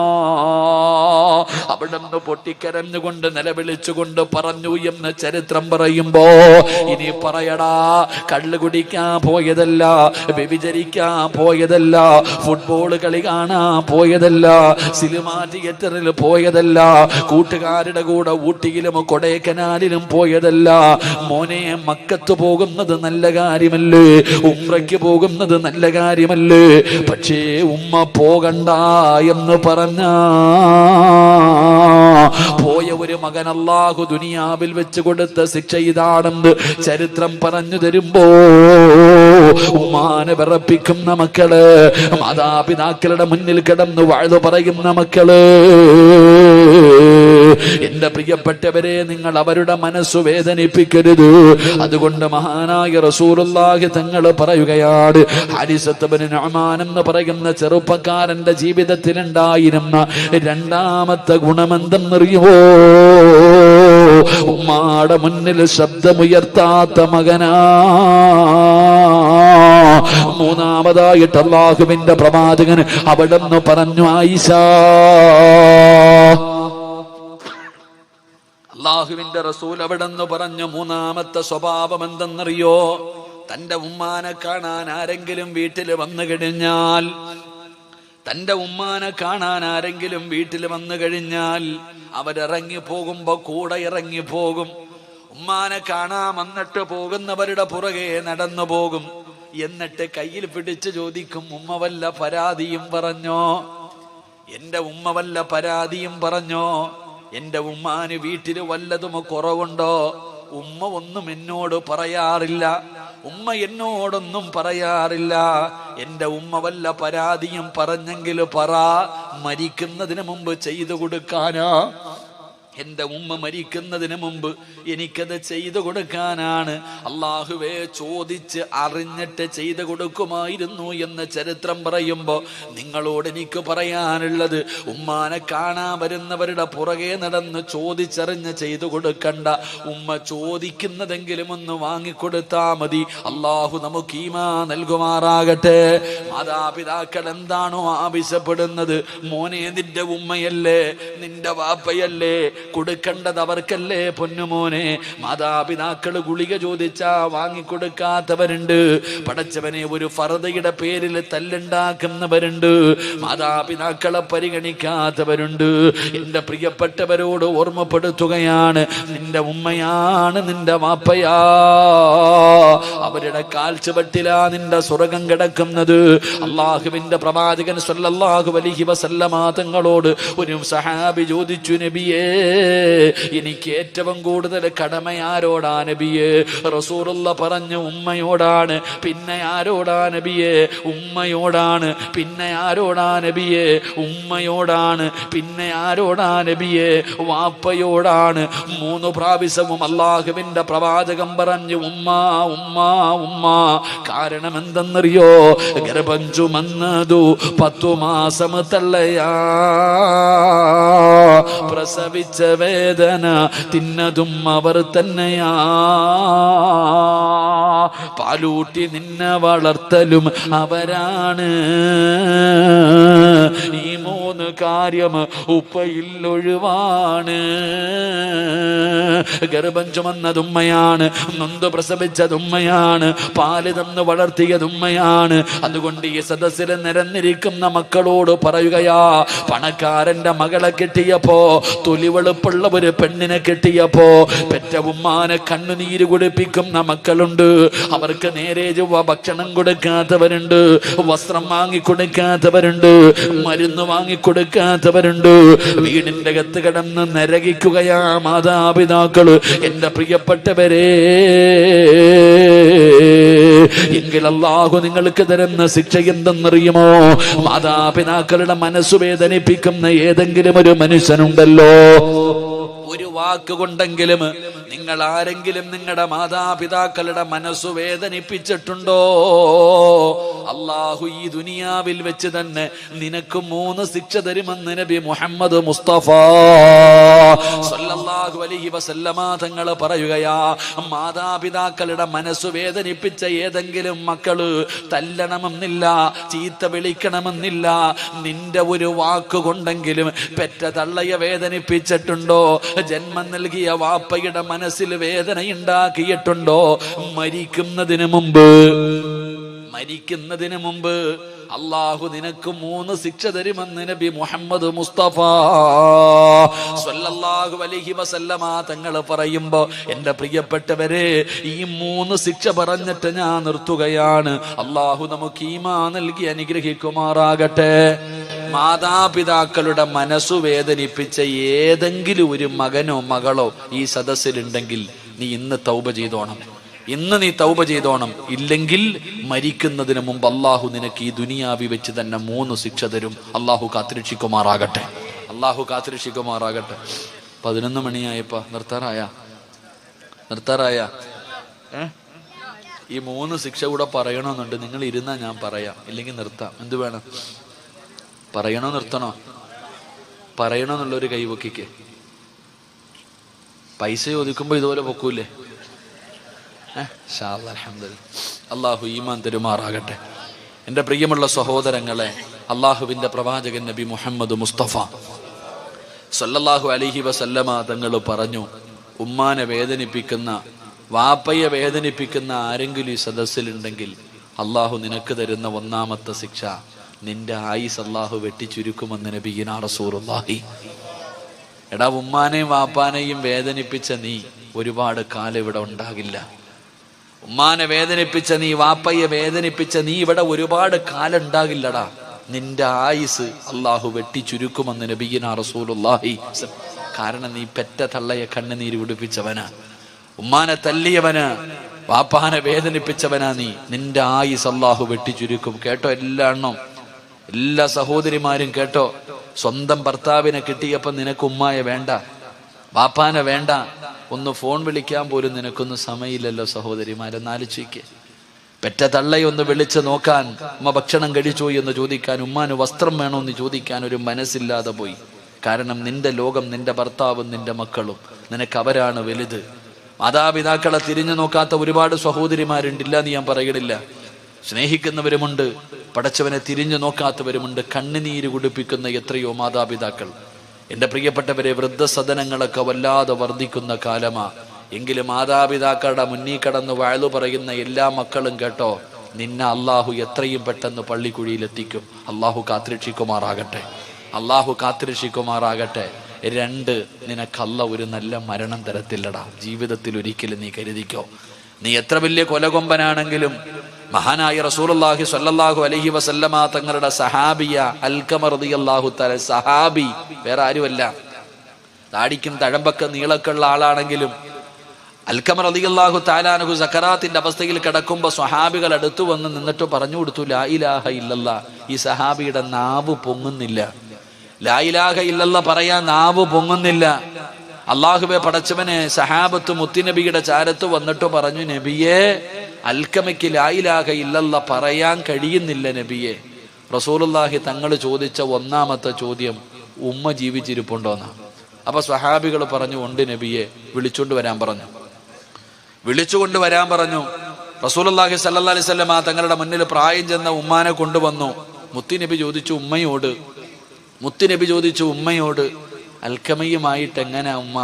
അവിടെ നിന്ന് പൊട്ടിക്കരഞ്ഞുകൊണ്ട് നിലവിളിച്ചുകൊണ്ട് പറഞ്ഞു എന്ന് ചരിത്രം പറയുമ്പോ ഇനി പറയടാ, കള്ളു കുടിക്കാൻ പോയതല്ല, വ്യഭിചരിക്കാൻ പോയതല്ല, ഫുട്ബോൾ കളി കാണാൻ പോയതല്ല, സിനിമാ തിയേറ്ററിൽ പോയതല്ല, കൂട്ടുകാരുടെ കൂടെ ഊട്ടിയിലും കൊടൈക്കനാലിലും പോയതല്ല. മോനെ, മക്കത്ത് പോകുന്നത് നല്ല കാര്യമല്ലേ, ഉംറയ്ക്ക് പോകുന്നത് നല്ല കാര്യമല്ലേ. പക്ഷേ ഉമ്മ പോകണ്ട എന്ന് പറഞ്ഞ പോയ ഒരു മകൻ അല്ലാഹു ദുനിയാവിൽ വെച്ച് കൊടുത്ത ശിക്ഷ ഇതാണെന്ന് ചരിത്രം പറഞ്ഞു തരുമ്പോ ഉമ്മാനെ വിറപ്പിക്കുന്ന മക്കള്, മാതാപിതാക്കളുടെ മുന്നിൽ കിടന്ന് വാഴ്ന്നു പറയുന്ന മക്കള്, എന്റെ പ്രിയപ്പെട്ടവരെ, നിങ്ങൾ അവരുടെ മനസ്സു വേദനിപ്പിക്കരുത്. അതുകൊണ്ട് മഹാനായ റസൂലുള്ളാഹി തങ്ങൾ പറയുകയാണ്, ഹാരിസത്ത് ഇബ്നു നുഅ്മാൻ എന്ന് പറയുന്ന ചെറുപ്പക്കാരന്റെ ജീവിതത്തിൽ ഉണ്ടായിരുന്ന രണ്ടാമത്തെ ഗുണമെന്തെന്നറിയുമോ? ഉമ്മാടെ മുന്നിൽ ശബ്ദമുയർത്താത്ത മകനാ. മൂന്നാമതായിട്ട് അല്ലാഹുവിന്റെ പ്രവാചകൻ അവിടെ നിന്ന് പറഞ്ഞു, ആയിഷ, അല്ലാഹുവിന്റെ റസൂൽ അവിടെ നിന്ന് പറഞ്ഞു, മൂന്നാമത്തെ സ്വഭാവം എന്തെന്നറിയോ? തന്റെ ഉമ്മാനെ കാണാൻ ആരെങ്കിലും വീട്ടിൽ വന്നു കഴിഞ്ഞാൽ, തന്റെ ഉമ്മാനെ കാണാൻ ആരെങ്കിലും വീട്ടിൽ വന്നു കഴിഞ്ഞാൽ അവരിറങ്ങി പോകുമ്പോ കൂടെ ഇറങ്ങി പോകും. ഉമ്മാനെ കാണാൻ വന്നിട്ട് പോകുന്നവരുടെ പുറകെ നടന്നു പോകും. എന്നിട്ട് കയ്യിൽ പിടിച്ച് ചോദിക്കും, ഉമ്മ വല്ല പരാതിയും പറഞ്ഞോ? എന്റെ ഉമ്മ വല്ല പരാതിയും പറഞ്ഞോ? എന്റെ ഉമ്മാന് വീട്ടിൽ വല്ലതും കുറവുണ്ടോ? ഉമ്മ ഒന്നും എന്നോട് പറയാറില്ല, ഉമ്മ എന്നോടൊന്നും പറയാറില്ല. എന്റെ ഉമ്മ വല്ല പരാതിയും പറഞ്ഞെങ്കിൽ പറ, മരിക്കുന്നതിന് മുമ്പ് ചെയ്തു കൊടുക്കാനാ. എന്റെ ഉമ്മ മരിക്കുന്നതിന് മുമ്പ് എനിക്കത് ചെയ്തു കൊടുക്കാനാണ്. അള്ളാഹുവേ, ചോദിച്ച് അറിഞ്ഞിട്ട് ചെയ്തു കൊടുക്കുമായിരുന്നു എന്ന് ചരിത്രം പറയുമ്പോ നിങ്ങളോട് എനിക്ക് പറയാനുള്ളത്, ഉമ്മാനെ കാണാൻ വരുന്നവരുടെ പുറകെ നടന്ന് ചോദിച്ചറിഞ്ഞ് ചെയ്തു കൊടുക്കണ്ട. ഉമ്മ ചോദിക്കുന്നതെങ്കിലും ഒന്ന് വാങ്ങിക്കൊടുത്താ മതി. അള്ളാഹു നമുക്ക് ഈമാ നൽകുമാറാകട്ടെ. മാതാപിതാക്കൾ എന്താണോ ആവശ്യപ്പെടുന്നത്, മോനെ നിന്റെ ഉമ്മയല്ലേ, നിന്റെ വാപ്പയല്ലേ, കൊടുക്കേണ്ടത് അവർക്കല്ലേ പൊന്നുമോനെ. മാതാപിതാക്കൾ ഗുളിക ചോദിച്ചാ വാങ്ങിക്കൊടുക്കാത്തവരുണ്ട്. പടച്ചവനെ, ഒരു ഫർദയുടെ പേരിൽ തല്ലുണ്ടാക്കുന്നവരുണ്ട്. മാതാപിതാക്കളെ പരിഗണിക്കാത്തവരുണ്ട്. എന്റെ പ്രിയപ്പെട്ടവരോട് ഓർമ്മപ്പെടുത്തുകയാണ്, നിന്റെ ഉമ്മയാണ്, നിന്റെ വാപ്പയാ, അവരുടെ കാൽച്ചുവട്ടിലാ നിന്റെ സ്വർഗം കിടക്കുന്നത്. അള്ളാഹുവിന്റെ പ്രവാചകൻ സല്ലല്ലാഹു അലൈഹി വസല്ലമ തങ്ങളോട് ഒരു സഹാബി ചോദിച്ചു, നബിയേ, എനിക്ക് ഏറ്റവും കൂടുതൽ കടമ ആരോടാ നബിയേ? റസൂലുള്ള പറഞ്ഞു, ഉമ്മയോടാണ്. പിന്നെ ആരോടാ നബിയേ? ഉമ്മയോടാണ്. പിന്നെ ആരോടാ നബിയേ? ഉമ്മയോടാണ്. പിന്നെ ആരോടാ നബിയേ? വാപ്പയോടാണ്. 3 പ്രാവശ്യവും അള്ളാഹുവിന്റെ പ്രവാചകം പറഞ്ഞു, ഉമ്മ ഉമ്മ ഉമ്മ. കാരണം എന്തെന്നറിയോ? ഗർഭം ചുമന്നതു 10 മാസം തള്ളയാ, പ്രസവിച്ച വേദന തിന്നതും അവർ തന്നെയാ, പാലൂട്ടി നിന്നെ വളർത്തലും അവരാണ്. ഈ 3 കാര്യം ഉപ്പയിൽ ഒഴിവാണ്. ഗർഭം ചുമന്നതുമ്മയാണ്, നൊന്ത് പ്രസവിച്ചതുമ്മയാണ്, പാല് തന്ന് വളർത്തിയതുമ്മയാണ്. അതുകൊണ്ട് ഈ സദസ്സിൽ നിരന്നിരിക്കുന്ന മക്കളോട് പറയുകയാ, പണക്കാരന്റെ മകളെ കിട്ടിയപ്പോ, തൊലിവെളുപ്പുള്ള ഒരു പെണ്ണിനെ കിട്ടിയപ്പോ പെറ്റ ഉമ്മാനെ കണ്ണുനീര് കുടിപ്പിക്കുന്ന മക്കളുണ്ട്. അവർക്ക് നേരെ ചൊവ്വ ഭക്ഷണം കൊടുക്കാത്തവരുണ്ട്, വസ്ത്രം വാങ്ങിക്കൊടുക്കാത്തവരുണ്ട്, മരുന്ന് വാങ്ങിക്കൊടുക്കാത്തവരുണ്ട്. വീടിന്റെ അകത്ത് കിടന്ന് നരകിക്കുകയാ മാതാപിതാക്കള്. എന്റെ പ്രിയപ്പെട്ടവരെ, എങ്കിൽ അല്ലാഹു നിങ്ങൾക്ക് തരുന്ന ശിക്ഷ എന്തെന്നറിയുമോ? മാതാപിതാക്കളുടെ മനസ്സ് വേദനിപ്പിക്കുന്ന ഏതെങ്കിലും ഒരു മനുഷ്യനുണ്ടല്ലോ, ഒരു വാക്കുകൊണ്ടെങ്കിലും നിങ്ങൾ ആരെങ്കിലും നിങ്ങളുടെ മാതാപിതാക്കളുടെ മനസ്സു വേദനിപ്പിച്ചിട്ടുണ്ടോ? അള്ളാഹു ഈ ദുനിയാവിൽ വെച്ച് തന്നെ നിനക്ക് 3 ശിക്ഷ തരുമെന്ന് നബി മുഹമ്മദ് മുസ്തഫ സല്ലല്ലാഹു അലൈഹി വസല്ലമ തങ്ങൾ പറയുകയാ. മാതാപിതാക്കളുടെ മനസ്സു വേദനിപ്പിച്ച ഏതെങ്കിലും മക്കള് തല്ലണമെന്നില്ല, ചീത്ത വിളിക്കണമെന്നില്ല, നിന്റെ ഒരു വാക്കുകൊണ്ടെങ്കിലും പെറ്റ തള്ളയെ വേദനിപ്പിച്ചിട്ടുണ്ടോ? ജന്മം നൽകിയ വാപ്പയുടെ മനസ്സിൽ വേദനയുണ്ടാക്കിയിട്ടുണ്ടോ? മരിക്കുന്നതിന് മുമ്പ് അള്ളാഹു നിനക്ക് 3 ശിക്ഷ തരുമെന്ന് നബി മുഹമ്മദ് മുസ്തഫ സല്ലല്ലാഹു അലൈഹി വസല്ലമ തങ്ങൾ പറയുമ്പോ, എന്റെ പ്രിയപ്പെട്ടവരെ, ഈ 3 ശിക്ഷ പറഞ്ഞിട്ട് ഞാൻ നിർത്തുകയാണ്. അള്ളാഹു നമുക്ക് ഈമാൻ നൽകി അനുഗ്രഹിക്കുമാറാകട്ടെ. മാതാപിതാക്കളുടെ മനസ്സു വേദനിപ്പിച്ച ഏതെങ്കിലും ഒരു മകനോ മകളോ ഈ സദസ്സിലുണ്ടെങ്കിൽ നീ ഇന്ന് തൗബ ചെയ്തോണം. നീ തൗബ ചെയ്തോണം. ഇല്ലെങ്കിൽ മരിക്കുന്നതിന് മുമ്പ് അള്ളാഹു നിനക്ക് ഈ ദുനിയാവി വെച്ച് തന്നെ 3 ശിക്ഷ തരും. അള്ളാഹു കാത്തിരക്ഷിക്കുമാറാകട്ടെ. 11 മണിയായപ്പോ നിർത്താറായ ഈ 3 ശിക്ഷ കൂടെ പറയണമെന്നുണ്ട്. നിങ്ങൾ ഇരുന്നാ ഞാൻ പറയാം, ഇല്ലെങ്കിൽ നിർത്താം. എന്ത് വേണം? പറയണോ നിർത്തണോ? പറയണമെന്നുള്ളൊരു കൈവക്കിക്ക്. പൈസ ചോദിക്കുമ്പോ ഇതുപോലെ പൊക്കൂലേ? അള്ളാഹു ഈമാൻ തരുമാറാകട്ടെ. എൻ്റെ പ്രിയമുള്ള സഹോദരങ്ങളെ, അള്ളാഹുവിൻ്റെ പ്രവാചകൻ നബി മുഹമ്മദ് മുസ്തഫ സല്ലല്ലാഹു അലൈഹി വസല്ലമ തങ്ങൾ പറഞ്ഞു, ഉമ്മാനെ വേദനിപ്പിക്കുന്ന, വാപ്പയെ വേദനിപ്പിക്കുന്ന ആരെങ്കിലും ഈ സദസ്സിലുണ്ടെങ്കിൽ അള്ളാഹു നിനക്ക് തരുന്ന 1ാമത്തെ ശിക്ഷ, നിന്റെ ആയുസ് അള്ളാഹു വെട്ടിച്ചുരുക്കുമെന്ന് നബിയിനാ റസൂലുള്ളാഹി. എടാ, ഉമ്മാനെയും വാപ്പാനെയും വേദനിപ്പിച്ച നീ ഒരുപാട് കാലം ഇവിടെ ഉണ്ടാകില്ല. ഉമ്മാനെ വേദനിപ്പിച്ച നീ, വാപ്പയെ വേദനിപ്പിച്ച നീ ഇവിടെ ഒരുപാട് കാലം ഉണ്ടാകില്ലടാ. നിന്റെ ആയുസ് അള്ളാഹു വെട്ടിച്ചുരുക്കുമെന്ന് നബിയിനാ റസൂലുള്ളാഹി. കാരണം നീ പെറ്റ തള്ളയെ കണ്ണുനീര് കുടിപ്പിച്ചവനാ, ഉമ്മാനെ തല്ലിയവനാ, വാപ്പാനെ വേദനിപ്പിച്ചവനാ നീ. നിന്റെ ആയുസ് അള്ളാഹു വെട്ടിച്ചുരുക്കും. കേട്ടോ എല്ലാ സഹോദരിമാരും കേട്ടോ. സ്വന്തം ഭർത്താവിനെ കിട്ടിയപ്പോ നിനക്ക് ഉമ്മായെ വേണ്ട, വാപ്പാനെ വേണ്ട, ഒന്ന് ഫോൺ വിളിക്കാൻ പോലും നിനക്കൊന്നും സമയമില്ലല്ലോ സഹോദരിമാരെന്നാലോചിക്ക്. പെറ്റ തള്ളയെ ഒന്ന് വിളിച്ച് നോക്കാൻ, ഉമ്മ ഭക്ഷണം കഴിച്ചോ എന്ന് ചോദിക്കാൻ, ഉമ്മാന് വസ്ത്രം വേണോ എന്ന് ചോദിക്കാൻ ഒരു മനസ്സില്ലാതെ പോയി. കാരണം നിന്റെ ലോകം നിന്റെ ഭർത്താവും നിന്റെ മക്കളും, നിനക്ക് അവരാണ് വലുത്. മാതാപിതാക്കളെ തിരിഞ്ഞു നോക്കാത്ത ഒരുപാട് സഹോദരിമാരുണ്ടില്ല എന്ന് ഞാൻ പറയണില്ല. സ്നേഹിക്കുന്നവരുമുണ്ട്, പടച്ചവനെ തിരിഞ്ഞു നോക്കാത്തവരുമുണ്ട്. കണ്ണുനീര് കുടിപ്പിക്കുന്ന എത്രയോ മാതാപിതാക്കൾ. എൻ്റെ പ്രിയപ്പെട്ടവരെ, വൃദ്ധസദനങ്ങളൊക്കെ വല്ലാതെ വർദ്ധിക്കുന്ന കാലമാ. എങ്കിലും മാതാപിതാക്കളുടെ മുന്നിൽ കടന്ന് വാഴ്ന്നു പറയുന്ന എല്ലാ മക്കളും കേട്ടോ, നിന്നെ അള്ളാഹു എത്രയും പെട്ടെന്ന് പള്ളിക്കുഴിയിലെത്തിക്കും. അള്ളാഹു കാത്തുരക്ഷിക്കുമാറാകട്ടെ, അള്ളാഹു കാത്തുരക്ഷിക്കുമാറാകട്ടെ. 2, നിനക്കല്ല ഒരു നല്ല മരണം തരത്തില്ലടാ ജീവിതത്തിൽ ഒരിക്കലും. നീ കരുതിക്കോ, നീ എത്ര വലിയ കൊലകൊമ്പനാണെങ്കിലും മഹാനായ റസൂലുള്ളാഹി സ്വല്ലല്ലാഹു അലൈഹി വസല്ലമ തങ്ങളുടെ സഹാബിയ അൽഖമ റളിയല്ലാഹു തആല, സഹാബി വേറെ ആരുമല്ല, താടിക്കും തഴമ്പൊക്കെ നീളക്കുള്ള ആളാണെങ്കിലും അൽഖമ റളിയല്ലാഹു തആല അൻഹു സക്കറാത്തിന്റെ അവസ്ഥയിൽ കിടക്കുമ്പോൾ സ്വഹാബികൾ അടുത്തു വന്ന് നിന്നിട്ട് പറഞ്ഞു കൊടുത്തു, ലാ ഇലാഹ ഇല്ലല്ലാഹ്. ഈ സഹാബിയുടെ നാവ് പൊങ്ങുന്നില്ല, ലാ ഇലാഹ ഇല്ലല്ലാഹ് പറയാൻ നാവ് പൊങ്ങുന്നില്ല. അള്ളാഹുവെ പടച്ചവനെ, സഹാബത്ത് മുത്തുനബിയുടെ ചാരത്ത് വന്നിട്ട് പറഞ്ഞു, നബിയെ, അൽക്കമയ്ക്ക് ലാ ഇലാഹ ഇല്ലല്ലാഹ് പറയാൻ കഴിയുന്നില്ല നബിയെ. റസൂലുള്ളാഹി തങ്ങൾ ചോദിച്ച 1ാമത്തെ ചോദ്യം, ഉമ്മ ജീവിച്ചിരിപ്പുണ്ടോന്നാ. അപ്പൊ സ്വഹാബികൾ പറഞ്ഞു, ഉണ്ട് നബിയെ, വിളിച്ചുകൊണ്ട് വരാൻ പറഞ്ഞു. വിളിച്ചുകൊണ്ട് വരാൻ പറഞ്ഞു. റസൂലുള്ളാഹി സ്വല്ലല്ലാഹി അലൈഹി വസല്ലം തങ്ങളുടെ മുന്നിൽ പ്രായം ചെന്ന ഉമ്മാനെ കൊണ്ടുവന്നു. മുത്തുനബി ചോദിച്ചു ഉമ്മയോട്, അൽക്കമയുമായിട്ട് എങ്ങനെ ഉമ്മ?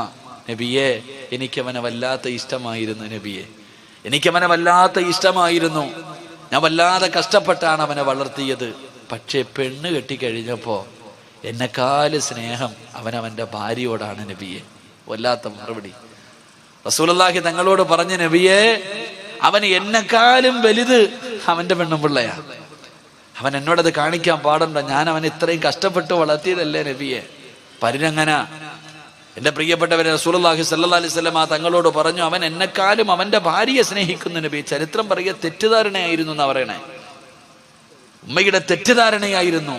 നബിയെ, എനിക്കവനെ വല്ലാത്ത ഇഷ്ടമായിരുന്നു നബിയെ, എനിക്കവനെ വല്ലാത്ത ഇഷ്ടമായിരുന്നു. ഞാൻ വല്ലാതെ കഷ്ടപ്പെട്ടാണ് അവനെ വളർത്തിയത്. പക്ഷേ പെണ്ണ് കെട്ടിക്കഴിഞ്ഞപ്പോ എന്നെക്കാല് സ്നേഹം അവനവന്റെ ഭാര്യയോടാണ് നബിയെ. വല്ലാത്ത മറുപടി. റസൂലുള്ളാഹി തങ്ങളോട് പറഞ്ഞ, നബിയെ, അവന് എന്നെക്കാലും വലുത് അവന്റെ പെണ്ണുപിള്ളയാ. അവൻ എന്നോടത് കാണിക്കാൻ പാടുണ്ടോ? ഞാൻ അവൻ ഇത്രയും കഷ്ടപ്പെട്ട് വളർത്തിയതല്ലേ നബിയെ. പരിരങ്ങന. എന്റെ പ്രിയപ്പെട്ടവരെ, റസൂലുള്ളാഹി സ്വല്ലല്ലാഹി അലൈഹി വസല്ലം തങ്ങളോട് പറഞ്ഞു, അവൻ എന്നെക്കാളും അവന്റെ ഭാര്യയെ സ്നേഹിക്കുന്നു നബി. ചരിത്രം പറയുക തെറ്റിദ്ധാരണയായിരുന്നു എന്നാ പറയണേ. ഉമ്മയുടെ തെറ്റിദ്ധാരണയായിരുന്നു.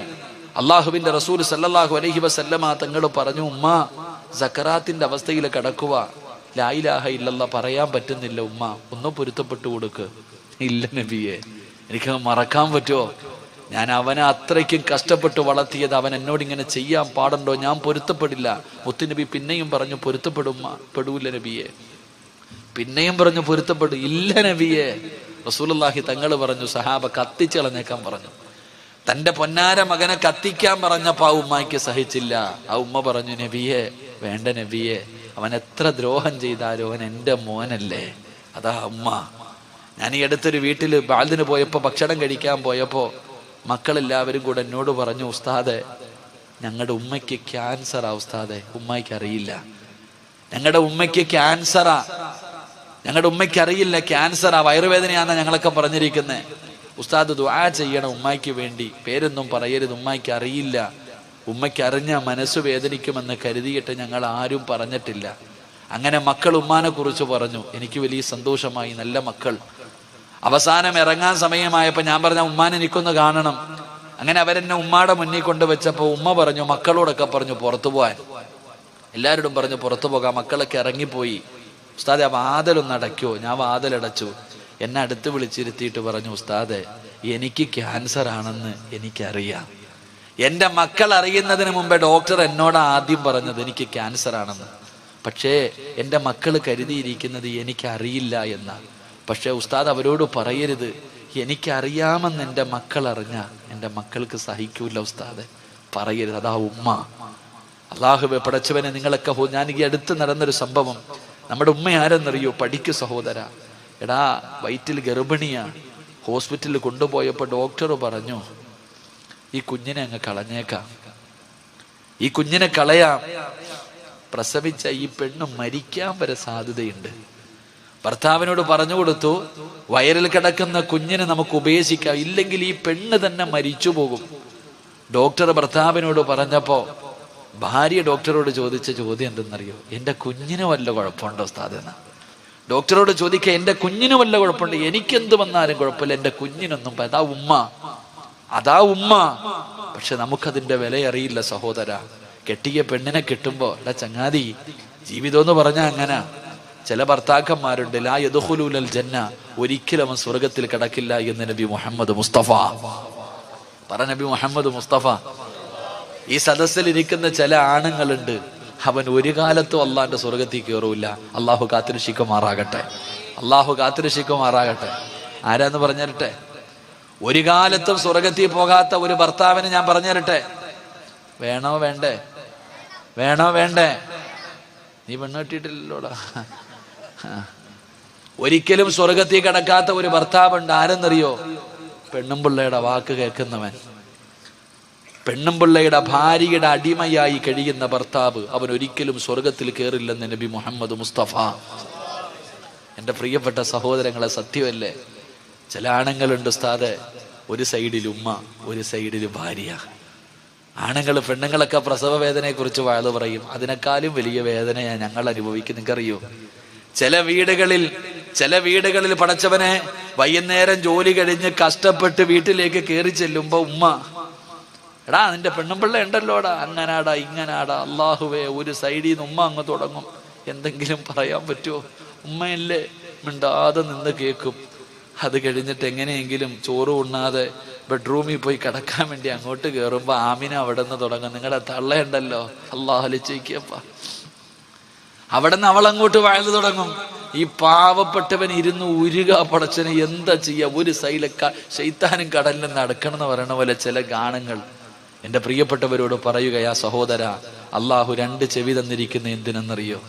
അള്ളാഹുവിന്റെ റസൂൽ സല്ലല്ലാഹു അലൈഹി വസല്ലം തങ്ങൾ പറഞ്ഞു, ഉമ്മ സക്കറാത്തിന്റെ അവസ്ഥയിൽ കിടക്കുക, ലാ ഇലാഹ ഇല്ലല്ലാഹ് പറയാൻ പറ്റുന്നില്ല ഉമ്മ, ഒന്ന് പൊരുത്തപ്പെട്ടു കൊടുക്ക്. ഇല്ല നബിയെ, എനിക്ക് മറക്കാൻ പറ്റുമോ? ഞാൻ അവനെ അത്രയ്ക്കും കഷ്ടപ്പെട്ട് വളർത്തിയത്, അവൻ എന്നോട് ഇങ്ങനെ ചെയ്യാൻ പാടുണ്ടോ? ഞാൻ പൊരുത്തപ്പെടില്ല. മുത്തുനബി പിന്നെയും പറഞ്ഞു, പെടൂല നബിയെ. പിന്നെയും പറഞ്ഞു, പൊരുത്തപ്പെടും. ഇല്ല നബിയെ. റസൂലുള്ളാഹി തങ്ങൾ പറഞ്ഞു, സഹാബ കത്തിച്ചളഞ്ഞേക്കാൻ പറഞ്ഞു. തന്റെ പൊന്നാര മകനെ കത്തിക്കാൻ പറഞ്ഞപ്പോ ആ ഉമ്മയ്ക്ക് സഹിച്ചില്ല. ആ ഉമ്മ പറഞ്ഞു, നബിയെ, വേണ്ട നബിയെ, അവൻ എത്ര ദ്രോഹം ചെയ്താലും അവൻ എൻ്റെ മോനല്ലേ. അതാ ഉമ്മ. ഞാൻ ഈ അടുത്തൊരു വീട്ടിൽ ബാലിന് പോയപ്പോ, ഭക്ഷണം കഴിക്കാൻ പോയപ്പോ മക്കളെല്ലാവരും കൂടെ എന്നോട് പറഞ്ഞു, ഉസ്താദെ, ഞങ്ങളുടെ ഉമ്മയ്ക്ക് ക്യാൻസറാ ഉസ്താദെ. ഉമ്മയ്ക്ക് അറിയില്ല, ഞങ്ങളുടെ ഉമ്മയ്ക്ക് ക്യാൻസറാ, ഞങ്ങളുടെ ഉമ്മയ്ക്ക് അറിയില്ല ക്യാൻസറാ, വയറുവേദനയാണെന്നാ ഞങ്ങളൊക്കെ പറഞ്ഞിരിക്കുന്നത്. ഉസ്താദ് ദുആ ചെയ്യണം ഉമ്മയ്ക്ക് വേണ്ടി. പേരൊന്നും പറയരുത്, ഉമ്മയ്ക്ക് അറിയില്ല. ഉമ്മയ്ക്ക് അറിഞ്ഞ മനസ്സ് വേദനിക്കുമെന്ന് കരുതിയിട്ട് ഞങ്ങൾ ആരും പറഞ്ഞിട്ടില്ല. അങ്ങനെ മക്കൾ ഉമ്മാനെ കുറിച്ച് പറഞ്ഞു. എനിക്ക് വലിയ സന്തോഷമായി, നല്ല മക്കൾ. അവസാനം ഇറങ്ങാൻ സമയമായപ്പോൾ ഞാൻ പറഞ്ഞ, ഉമ്മാനെ എനിക്കൊന്ന് കാണണം. അങ്ങനെ അവരെന്നെ ഉമ്മാടെ മുന്നിൽ കൊണ്ടുവച്ചപ്പോൾ ഉമ്മ പറഞ്ഞു, മക്കളോടൊക്കെ പറഞ്ഞു പുറത്തു പോകാൻ. എല്ലാവരോടും പറഞ്ഞു പുറത്തു പോകാം. മക്കളൊക്കെ ഇറങ്ങിപ്പോയി. ഉസ്താദെ, ആ വാതിലൊന്ന് അടയ്ക്കുമോ? ഞാൻ വാതിലടച്ചു. എന്നെ അടുത്ത് വിളിച്ചിരുത്തിയിട്ട് പറഞ്ഞു, ഉസ്താദെ, എനിക്ക് ക്യാൻസർ ആണെന്ന് എനിക്കറിയാം. എൻ്റെ മക്കൾ അറിയുന്നതിന് മുമ്പേ ഡോക്ടർ എന്നോട് ആദ്യം പറഞ്ഞത് എനിക്ക് ക്യാൻസർ ആണെന്ന്. പക്ഷേ എൻ്റെ മക്കൾ കരുതിയിരിക്കുന്നത് എനിക്കറിയില്ല എന്നാണ്. പക്ഷെ ഉസ്താദ് അവരോട് പറയരുത്, എനിക്കറിയാമെന്ന് എൻ്റെ മക്കൾ അറിഞ്ഞാൽ എൻ്റെ മക്കൾക്ക് സഹിക്കൂല ഉസ്താദ്, പറയരുത്. അതാ ഉമ്മ. അള്ളാഹുവേ പടച്ചവനെ, നിങ്ങളൊക്കെ ഞാൻ ഈ അടുത്ത് നടന്നൊരു സംഭവം. നമ്മുടെ ഉമ്മ ആരെന്നറിയോ? പഠിക്കു സഹോദര. എടാ, വയറ്റിൽ ഗർഭിണിയാ. ഹോസ്പിറ്റലിൽ കൊണ്ടുപോയപ്പോൾ ഡോക്ടർ പറഞ്ഞു, ഈ കുഞ്ഞിനെ അങ്ങ് കളഞ്ഞേക്കാം, ഈ കുഞ്ഞിനെ കളയാം. പ്രസവിച്ച ഈ പെണ്ണ് മരിക്കാൻ വരെ സാധ്യതയുണ്ട്. ഭർത്താവിനോട് പറഞ്ഞു കൊടുത്തു, വയറിൽ കിടക്കുന്ന കുഞ്ഞിനെ നമുക്ക് ഉപേക്ഷിക്കാം, ഇല്ലെങ്കിൽ ഈ പെണ്ണ് തന്നെ മരിച്ചു പോകും. ഡോക്ടർ ഭർത്താവിനോട് പറഞ്ഞപ്പോ ഭാര്യ ഡോക്ടറോട് ചോദിച്ച ചോദ്യം എന്തെന്നറിയോ? എൻ്റെ കുഞ്ഞിന് വല്ല കുഴപ്പമുണ്ടോ ഉസ്താദ് എന്ന് ഡോക്ടറോട് ചോദിക്കുക. എൻ്റെ കുഞ്ഞിന് വല്ല കുഴപ്പമുണ്ട്? എനിക്കെന്ത് വന്നാലും കുഴപ്പമില്ല, എൻ്റെ കുഞ്ഞിനൊന്നും. അതാ ഉമ്മ. പക്ഷെ നമുക്കതിൻ്റെ വില അറിയില്ല സഹോദര. കെട്ടിയ പെണ്ണിനെ കിട്ടുമ്പോ, എടാ ചങ്ങാതി, ജീവിതം എന്ന് പറഞ്ഞാൽ അങ്ങനെ. ചില ഭർത്താക്കന്മാരുണ്ട്, ലാ യദ്ഖുലൂനൽ ജന്ന, ഒരിക്കലും അവൻ സ്വർഗത്തിൽ കടക്കില്ല എന്ന് നബി മുഹമ്മദ് മുസ്തഫ. നബി മുഹമ്മദ് മുസ്തഫ. ഈ സദസ്സിൽ ഇരിക്കുന്ന ചില ആണുങ്ങളുണ്ട്, അവൻ ഒരു കാലത്തും അള്ളാന്റെ സ്വർഗത്തിൽ കയറൂല. അള്ളാഹു കാത്തിരക്ഷിക്കുമാറാകട്ടെ, അള്ളാഹു കാത്തിരക്ഷിക്കുമാറാകട്ടെ. ആരാന്ന് പറഞ്ഞിരട്ടെ? ഒരു കാലത്തും സ്വർഗത്തിൽ പോകാത്ത ഒരു ഭർത്താവിനെ ഞാൻ പറഞ്ഞിരട്ടെ. വേണോ വേണ്ടേ? വേണോ വേണ്ടേ? നീ പെണ്ണ് കെട്ടിയിട്ടില്ലല്ലോടാ. ഒരിക്കലും സ്വർഗത്തിൽ കിടക്കാത്ത ഒരു ഭർത്താവുണ്ട്. ആരെന്നറിയോ? പെണ്ണും പിള്ളയുടെ വാക്ക് കേൾക്കുന്നവൻ, പെണ്ണും പിള്ളയുടെ ഭാര്യയുടെ അടിമയായി കഴിയുന്ന ഭർത്താവ്, അവൻ ഒരിക്കലും സ്വർഗത്തിൽ കയറില്ലെന്ന് നബി മുഹമ്മദ് മുസ്തഫ. എൻ്റെ പ്രിയപ്പെട്ട സഹോദരങ്ങളെ, സത്യമല്ലേ? ചില ആണുങ്ങളുണ്ട് ഉസ്താദെ, ഒരു സൈഡിൽ ഉമ്മ, ഒരു സൈഡിൽ ഭാര്യ. ആണുങ്ങൾ പെണ്ണുങ്ങളൊക്കെ പ്രസവ വേദനയെ കുറിച്ച് വാഴ്ന്നു പറയും. അതിനേക്കാളും വലിയ വേദനയാണ് ഞങ്ങൾ അനുഭവിക്കും. നിങ്ങൾക്കറിയോ? ചില വീടുകളിൽ പടച്ചവനെ വൈകുന്നേരം ജോലി കഴിഞ്ഞ് കഷ്ടപ്പെട്ട് വീട്ടിലേക്ക് കയറി ചെല്ലുമ്പോ ഉമ്മ, എടാ നിന്റെ പെണ്ണുമ്പിള്ള ഉണ്ടല്ലോടാ, അങ്ങനാടാ ഇങ്ങനാടാ, അള്ളാഹുവേ, ഒരു സൈഡിൽ നിന്ന് ഉമ്മ അങ്ങ് തുടങ്ങും. എന്തെങ്കിലും പറയാൻ പറ്റുമോ? ഉമ്മയല്ലേ, മിണ്ടാതെ നിന്ന് കേൾക്കും. അത് കഴിഞ്ഞിട്ട് എങ്ങനെയെങ്കിലും ചോറ് ഉണ്ണാതെ ബെഡ്റൂമിൽ പോയി കിടക്കാൻ വേണ്ടി അങ്ങോട്ട് കയറുമ്പോ ആമിന അവിടെ നിന്ന് തുടങ്ങും. നിങ്ങളുടെ തള്ളയുണ്ടല്ലോ, അള്ളാഹു അലിച്ചേക്കപ്പ. അവിടെ നിന്ന് അവൾ അങ്ങോട്ട് വാഴ്ന്നു തുടങ്ങും. ഈ പാവപ്പെട്ടവൻ ഇരുന്ന് ഉരുക, പടച്ചനെ എന്താ ചെയ്യാ? ഒരു സൈഡിലെ ശൈത്താനും കടലിൽ നിന്ന് നടക്കണം എന്ന് പറയണ പോലെ ചില ഗാനങ്ങൾ. എൻ്റെ പ്രിയപ്പെട്ടവരോട് പറയുകയാ സഹോദര, അള്ളാഹു രണ്ട് ചെവി തന്നിരിക്കുന്ന എന്തിനെന്നറിയോ?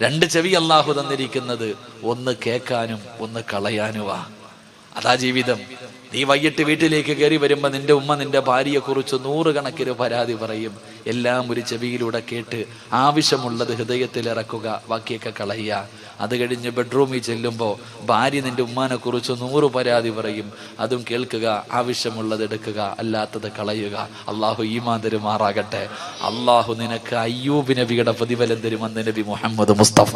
രണ്ട് ചെവി അള്ളാഹു തന്നിരിക്കുന്നത് ഒന്ന് കേൾക്കാനും ഒന്ന് കളയാനുവാ. അതാ ജീവിതം. നീ വൈകിട്ട് വീട്ടിലേക്ക് കയറി വരുമ്പോ നിന്റെ ഉമ്മ നിന്റെ ഭാര്യയെ കുറിച്ച് 100 കണക്കിന് പരാതി പറയും. എല്ലാം ഒരു ചെവിയിലൂടെ കേട്ട് ആവശ്യമുള്ളത് ഹൃദയത്തിൽ ഇറക്കുക, ബാക്കിയൊക്കെ കളയുക. അത് കഴിഞ്ഞ് ബെഡ്റൂമിൽ ചെല്ലുമ്പോൾ ഭാര്യ നിന്റെ ഉമ്മാനെ കുറിച്ച് 100 പരാതി പറയും. അതും കേൾക്കുക, ആവശ്യമുള്ളത് എടുക്കുക, അല്ലാത്തത് കളയുക. അള്ളാഹു ഈമാൻ തരുമാറാകട്ടെ. അള്ളാഹു നിനക്ക് അയ്യൂബ് നബിയുടെ പ്രതിഫലം തരുമെന്ന് നബി മുഹമ്മദ് മുസ്തഫ.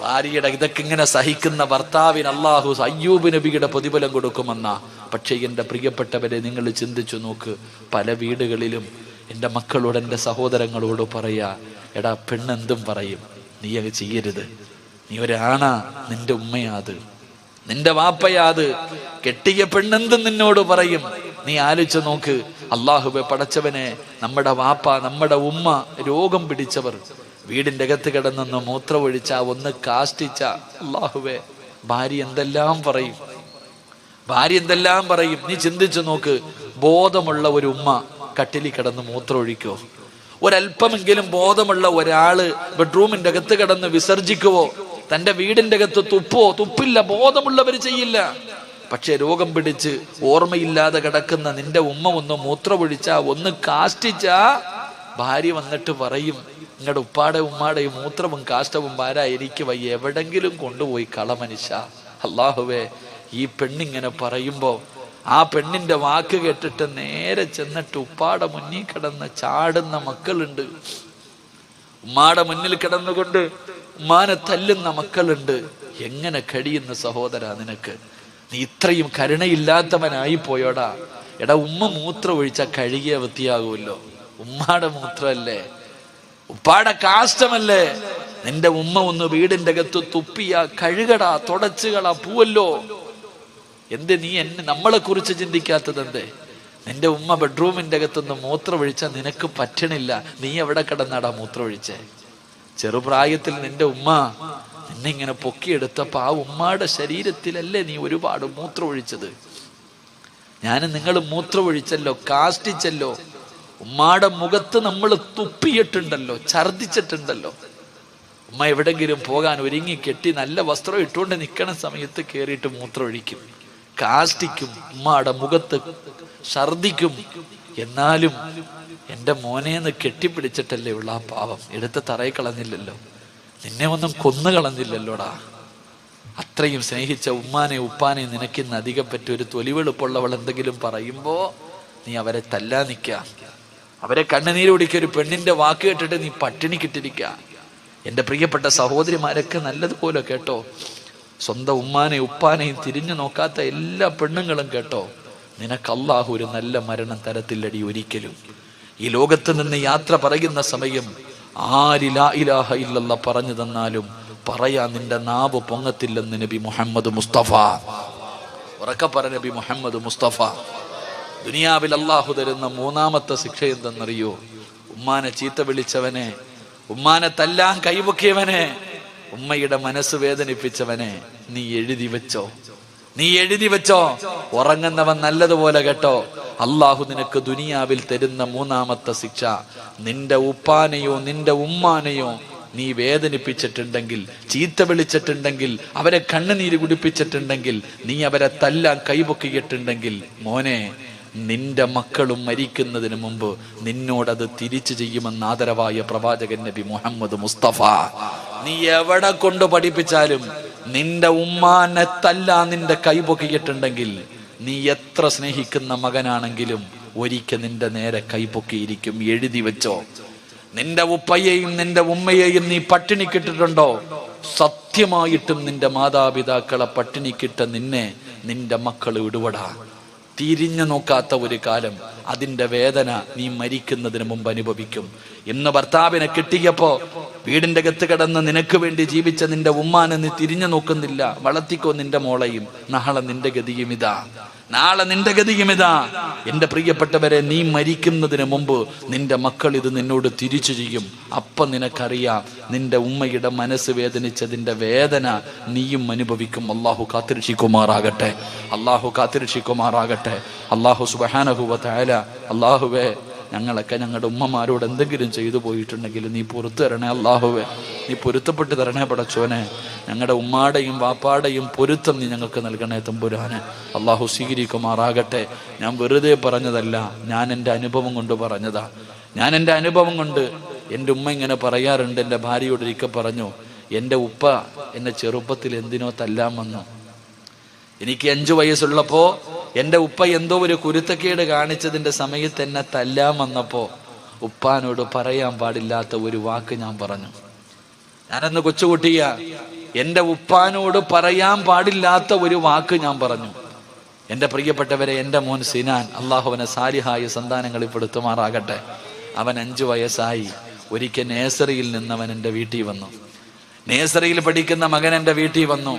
ഭാര്യയുടെ ഇതൊക്കെ ഇങ്ങനെ സഹിക്കുന്ന ഭർത്താവിന് അള്ളാഹു അയ്യൂബ് നബിയുടെ പ്രതിഫലം കൊടുക്കുമെന്ന. പക്ഷേ എൻ്റെ പ്രിയപ്പെട്ടവരെ, നിങ്ങൾ ചിന്തിച്ചു നോക്ക്, പല വീടുകളിലും എൻ്റെ മക്കളോട്, എൻ്റെ സഹോദരങ്ങളോട് പറയാ, എടാ പെണ്ണെന്തും പറയും, നീ അത് ചെയ്യരുത്. നീ ഒരാണാ, നിന്റെ ഉമ്മയാത്, നിന്റെ വാപ്പയാത്. കെട്ടിയ പെണ്ണെന്തും നിന്നോട് പറയും. നീ ആലോചിച്ച് നോക്ക്, അള്ളാഹുവെ പടച്ചവനെ, നമ്മുടെ വാപ്പ, നമ്മുടെ ഉമ്മ രോഗം പിടിച്ചവർ വീടിൻ്റെ അകത്ത് കിടന്നൊന്ന് മൂത്രമൊഴിച്ച, ഒന്ന് കാഷ്ടിച്ച, അള്ളാഹുവേ, ഭാര്യ എന്തെല്ലാം പറയും, ഭാര്യ എന്തെല്ലാം പറയും. നീ ചിന്തിച്ചു നോക്ക്, ബോധമുള്ള ഒരു ഉമ്മ കട്ടിലിൽ കിടന്ന് മൂത്രമൊഴിക്കോ? ഒരല്പമെങ്കിലും ബോധമുള്ള ഒരാള് ബെഡ്റൂമിന്റെ അകത്ത് കിടന്ന് വിസർജിക്കുവോ? തന്റെ വീടിന്റെ അകത്ത് തുപ്പോ? തുപ്പില്ല. ബോധമുള്ളവർ ചെയ്യില്ല. പക്ഷെ രോഗം പിടിച്ച് ഓർമ്മയില്ലാതെ കിടക്കുന്ന നിന്റെ ഉമ്മ ഒന്ന് മൂത്രമൊഴിച്ച, ഒന്ന് കാഷ്ടിച്ച, ഭാര്യ വന്നിട്ട് പറയും, നിങ്ങളുടെ ഉപ്പാടെ ഉമ്മാടെ മൂത്രവും കാഷ്ടവും ഭാരാ, എനിക്ക് വയ്യ, എവിടെങ്കിലും കൊണ്ടുപോയി കളമനുഷ്യ. അള്ളാഹുവേ, ഈ പെണ്ണിങ്ങനെ പറയുമ്പോ ആ പെണ്ണിന്റെ വാക്ക് കേട്ടിട്ട് നേരെ ചെന്നിട്ട് ഉപ്പാടെ മുന്നിൽ കിടന്ന് ചാടുന്ന മക്കളുണ്ട്. ഉമ്മാടെ മുന്നിൽ കിടന്നുകൊണ്ട് ഉമ്മാനെ തല്ലുന്ന മക്കളുണ്ട്. എങ്ങനെ കഴിയുന്ന സഹോദര നിനക്ക്? നീ ഇത്രയും കരുണയില്ലാത്തവനായി പോയോടാ. എടാ, ഉമ്മ മൂത്രം ഒഴിച്ചാൽ കഴുകിയ വൃത്തിയാകുമല്ലോ. ഉമ്മാടെ മൂത്രമല്ലേ, ഉപ്പാടെ കാഷ്ടമല്ലേ. നിന്റെ ഉമ്മ ഒന്ന് വീടിന്റെ അകത്ത് തുപ്പിയ കഴുകടാ, തുടച്ചുകളാ, പൂവല്ലോ. എന്ത് നീ നമ്മളെ കുറിച്ച് ചിന്തിക്കാത്തത് എന്തേ? നിന്റെ ഉമ്മ ബെഡ്റൂമിന്റെ അകത്തൊന്ന് മൂത്രമൊഴിച്ചാൽ നിനക്ക് പറ്റണില്ല. നീ എവിടെ കിടന്നാടാ മൂത്രമൊഴിച്ചേ? ചെറുപ്രായത്തിൽ നിന്റെ ഉമ്മ നിന്നെ ഇങ്ങനെ പൊക്കിയെടുത്തപ്പോ ആ ഉമ്മാടെ ശരീരത്തിലല്ലേ നീ ഒരുപാട് മൂത്രമൊഴിച്ചത്? ഞാനും നിങ്ങൾ മൂത്രമൊഴിച്ചല്ലോ, കാഷ്ടിച്ചല്ലോ. ഉമ്മാടെ മുഖത്ത് നമ്മൾ തുപ്പിയിട്ടുണ്ടല്ലോ, ഛർദിച്ചിട്ടുണ്ടല്ലോ. ഉമ്മ എവിടെങ്കിലും പോകാൻ ഒരുങ്ങി കെട്ടി നല്ല വസ്ത്രം ഇട്ടുകൊണ്ട് നിൽക്കണ സമയത്ത് കയറിയിട്ട് മൂത്രമൊഴിക്കും, കാഷ്ടിക്കും, ഉമ്മാടെ മുഖത്ത് ഛർദിക്കും. എന്നാലും എൻ്റെ മോനേന്ന് കെട്ടിപ്പിടിച്ചിട്ടല്ലേ ഉള്ള ആ പാവം, എടുത്ത് തറയിൽ കളഞ്ഞില്ലല്ലോ, നിന്നെ ഒന്നും കൊന്നു കളഞ്ഞില്ലല്ലോടാ. അത്രയും സ്നേഹിച്ച ഉമ്മാനെ ഉപ്പാനെ നിനക്കിന്ന് അധികം പറ്റി ഒരു തൊലിവെളുപ്പുള്ളവൾ എന്തെങ്കിലും പറയുമ്പോ നീ അവരെ തല്ലാ നിൽക്ക, അവരെ കണ്ണുനീര് കുടിക്കുക. ഒരു പെണ്ണിന്റെ വാക്ക് കേട്ടിട്ട് നീ പട്ടിണി കിട്ടിരിക്ക. എൻ്റെ പ്രിയപ്പെട്ട സഹോദരിമാരൊക്കെ നല്ലതുപോലെ കേട്ടോ, സ്വന്തം ഉമ്മാനെയും ഉപ്പാനെയും തിരിഞ്ഞു നോക്കാത്ത എല്ലാ പെണ്ണുങ്ങളും കേട്ടോ, നിനക്ക് അല്ലാഹു ഒരു നല്ല മരണം തരത്തില്ലടി ഒരിക്കലും. ഈ ലോകത്ത് നിന്ന് യാത്ര പറയുന്ന സമയം ആര് ലാ ഇലാഹ ഇല്ലല്ലാഹ് പറഞ്ഞു തന്നാലും പറയാൻ നിന്റെ നാവ് പൊങ്ങത്തില്ലെന്ന് നബി മുഹമ്മദ് മുസ്തഫ. ഉറക്കെ പറ നബി മുഹമ്മദ് മുസ്തഫ. ദുനിയാവിൽ അള്ളാഹു തരുന്ന മൂന്നാമത്തെ ശിക്ഷ എന്തെന്നറിയോ? ഉമ്മാനെ ചീത്ത വിളിച്ചവനെ, ഉമ്മാനെ തല്ലാൻ കൈപൊക്കിയവനെ, ഉമ്മയുടെ മനസ്സ് വേദനിപ്പിച്ചവനെ നീ എഴുതി വെച്ചോ, നീ എഴുതി വെച്ചോ. ഉറങ്ങുന്നവൻ നല്ലതുപോലെ കേട്ടോ, അള്ളാഹു നിനക്ക് ദുനിയാവിൽ തരുന്ന മൂന്നാമത്തെ ശിക്ഷ, നിന്റെ ഉപ്പാനെയോ നിന്റെ ഉമ്മാനെയോ നീ വേദനിപ്പിച്ചിട്ടുണ്ടെങ്കിൽ, ചീത്ത വിളിച്ചിട്ടുണ്ടെങ്കിൽ, അവരെ കണ്ണുനീര് കുടിപ്പിച്ചിട്ടുണ്ടെങ്കിൽ, നീ അവരെ തല്ലാൻ കൈപൊക്കിയിട്ടുണ്ടെങ്കിൽ, മോനെ നിന്റെ മക്കളും മരിക്കുന്നതിന് മുമ്പ് നിന്നോടത് തിരിച്ചു ചെയ്യുമെന്ന് ആദരവായ പ്രവാചകൻ നബി മുഹമ്മദ് മുസ്തഫ. നീ എവിടെ കൊണ്ട് പഠിപ്പിച്ചാലും നിന്റെ ഉമ്മാനെ തല്ലാൻ നിന്റെ കൈപൊക്കിയിട്ടുണ്ടെങ്കിൽ, നീ എത്ര സ്നേഹിക്കുന്ന മകനാണെങ്കിലും ഒരിക്കൽ നിന്റെ നേരെ കൈപൊക്കിയിരിക്കും. എഴുതി വെച്ചോ. നിന്റെ ഉപ്പയെയും നിന്റെ ഉമ്മയെയും നീ പട്ടിണിക്കിട്ടിട്ടുണ്ടോ? സത്യമായിട്ടും നിന്റെ മാതാപിതാക്കളെ പട്ടിണിക്കിട്ട നിന്നെ നിന്റെ മക്കൾ വിടുവടാ. തിരിഞ്ഞു നോക്കാത്ത ഒരു കാലം, അതിന്റെ വേദന നീ മരിക്കുന്നതിന് മുമ്പ് അനുഭവിക്കും. ഇന്ന് ഭർത്താവിനെ കിട്ടിയപ്പോ വീടിന്റെ അകത്ത് കിടന്ന് നിനക്ക് വേണ്ടി ജീവിച്ച നിന്റെ ഉമ്മാനെ നീ തിരിഞ്ഞു നോക്കുന്നില്ല. വളർത്തിക്കോ നിന്റെ മോളെയും. നാളെ നിന്റെ ഗതിയും ഇതാ, നാളെ നിന്റെ ഗതിയും ഇതാ. എന്റെ പ്രിയപ്പെട്ടവരെ, നീ മരിക്കുന്നതിന് മുമ്പ് നിന്റെ മക്കൾ ഇത് നിന്നോട് തിരിച്ചു ചെയ്യും. അപ്പം നിനക്കറിയാം നിന്റെ ഉമ്മയുടെ മനസ്സ് വേദനിച്ചതിന്റെ വേദന നീയും അനുഭവിക്കും. അള്ളാഹു കാത്തിരക്ഷിക്കുമാറാകട്ടെ, അള്ളാഹു കാത്തിരക്ഷിക്കുമാറാകട്ടെ. അള്ളാഹു സുബ്ഹാനഹു വ തആല, അള്ളാഹുവേ ഞങ്ങളൊക്കെ ഞങ്ങളുടെ ഉമ്മമാരോട് എന്തെങ്കിലും ചെയ്തു പോയിട്ടുണ്ടെങ്കിൽ നീ പുറത്തു തരണേ അള്ളാഹുവേ, നീ പൊരുത്തപ്പെട്ട് തരണേ പടച്ചോനെ. ഞങ്ങളുടെ ഉമ്മാടെയും വാപ്പാടെയും പൊരുത്തം നീ ഞങ്ങൾക്ക് നൽകണേ തമ്പുരാനെ. അള്ളാഹു സ്വീകരിക്കുമാറാകട്ടെ. ഞാൻ വെറുതെ പറഞ്ഞതല്ല, ഞാൻ എൻ്റെ അനുഭവം കൊണ്ട് പറഞ്ഞതാ. ഞാൻ എൻ്റെ അനുഭവം കൊണ്ട്, എൻ്റെ ഉമ്മ ഇങ്ങനെ പറയാറുണ്ട്. എൻ്റെ ഭാര്യയോട് ഒരിക്കൽ പറഞ്ഞു, എൻ്റെ ഉപ്പ എന്നെ ചെറുപ്പത്തിൽ എന്തിനോ തല്ലാൻ വന്നു. എനിക്ക് 5 വയസ്സുള്ളപ്പോ എൻ്റെ ഉപ്പ എന്തോ ഒരു കുരുത്തക്കേട് കാണിച്ചതിൻ്റെ സമയത്ത് എന്നെ തല്ലാൻ വന്നപ്പോ ഉപ്പാനോട് പറയാൻ പാടില്ലാത്ത ഒരു വാക്ക് ഞാൻ പറഞ്ഞു. ഞാനന്ന് കൊച്ചുകുട്ടിയ, എൻ്റെ ഉപ്പാനോട് പറയാൻ പാടില്ലാത്ത ഒരു വാക്ക് ഞാൻ പറഞ്ഞു. എൻ്റെ പ്രിയപ്പെട്ടവരെ, എൻ്റെ മോൻ സിനാൻ, അള്ളാഹു അവനെ സാലിഹായ സന്താനങ്ങളിൽ പെടുത്തുമാറാകട്ടെ. അവൻ 5 വയസ്സായി. ഒരിക്കൽ നേഴ്സറിയിൽ നിന്നവൻ എൻ്റെ വീട്ടിൽ വന്നു. നേഴ്സറിയിൽ പഠിക്കുന്ന മകൻ എൻ്റെ വീട്ടിൽ വന്നു.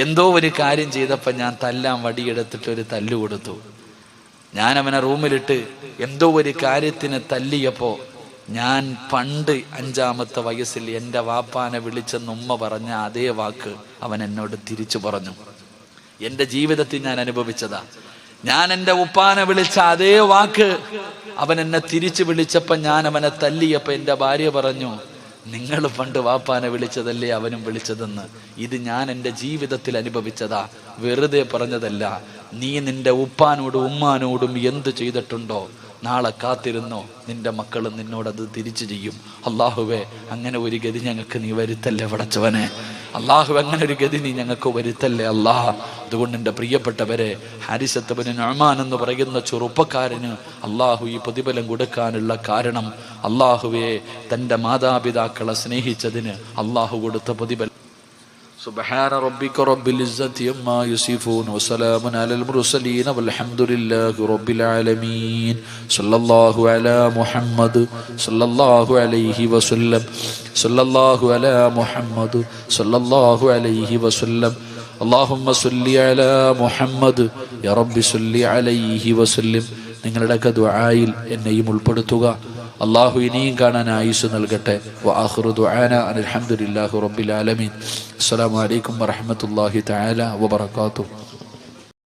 എന്തോ ഒരു കാര്യം ചെയ്തപ്പോൾ ഞാൻ തല്ലാൻ വടിയെടുത്തിട്ട് ഒരു തല്ലു കൊടുത്തു. ഞാൻ അവനെ റൂമിലിട്ട് എന്തോ ഒരു കാര്യത്തിന് തല്ലിയപ്പോ ഞാൻ പണ്ട് 5-ാമത്തെ വയസ്സിൽ എൻ്റെ വാപ്പാനെ വിളിച്ചെന്ന് ഉമ്മ പറഞ്ഞ അതേ വാക്ക് അവൻ എന്നോട് തിരിച്ചു പറഞ്ഞു. എൻ്റെ ജീവിതത്തിൽ ഞാൻ അനുഭവിച്ചതാ. ഞാൻ എൻ്റെ ഉപ്പാനെ വിളിച്ച അതേ വാക്ക് അവൻ എന്നെ തിരിച്ചു വിളിച്ചപ്പോൾ ഞാൻ അവനെ തല്ലിയപ്പോൾ എൻ്റെ ഭാര്യ പറഞ്ഞു, നിങ്ങൾ പണ്ട് വാപ്പാനെ വിളിച്ചതല്ലേ അവനും വിളിച്ചതെന്ന്. ഇത് ഞാൻ എൻ്റെ ജീവിതത്തിൽ അനുഭവിച്ചതാ, വെറുതെ പറഞ്ഞതല്ല. നീ നിന്റെ ഉപ്പാനോടും ഉമ്മാനോടും എന്ത് ചെയ്തിട്ടുണ്ടോ, നാളെ കാത്തിരുന്നോ, നിന്റെ മക്കൾ നിന്നോടത് തിരിച്ചു ചെയ്യും. അള്ളാഹുവേ, അങ്ങനെ ഒരു ഗതി ഞങ്ങൾക്ക് നീ വരുത്തല്ലേ പടച്ചവനെ. അള്ളാഹു, അങ്ങനെ ഒരു ഗതി നീ ഞങ്ങൾക്ക് വരുത്തല്ലേ അള്ളാഹ്. അതുകൊണ്ട് എൻ്റെ പ്രിയപ്പെട്ടവരെ, ഹാരിസത്ത് ഇബ്നു നുഅ്മാൻ എന്ന് പറയുന്ന ചെറുപ്പക്കാരന് അള്ളാഹു ഈ പ്രതിഫലം കൊടുക്കാനുള്ള കാരണം, അള്ളാഹുവെ തൻ്റെ മാതാപിതാക്കളെ സ്നേഹിച്ചതിന് അള്ളാഹു കൊടുത്ത പ്രതിഫലം. سبحان ربك رب العزة عما يصفون وسلام على المرسلين والحمد لله رب العالمين. صلى الله على محمد صلى الله عليه وسلم. صلى الله على محمد صلى الله عليه وسلم. اللهم صل على محمد يا رب صل عليه وسلم. നിങ്ങളുടെ ദുആയിൽ എന്നെയും ഉൾപ്പെടുത്തുക. അള്ളാഹു ഇനിയും കാണാൻ ആയുസ് നൽകട്ടെ. വആഖിറു ദുആനാ അൽഹംദുലില്ലാഹി റബ്ബിൽ ആലമീൻ. അസ്സലാമു അലൈക്കും വറഹ്മത്തുള്ളാഹി തആല വബറകാതുഹു.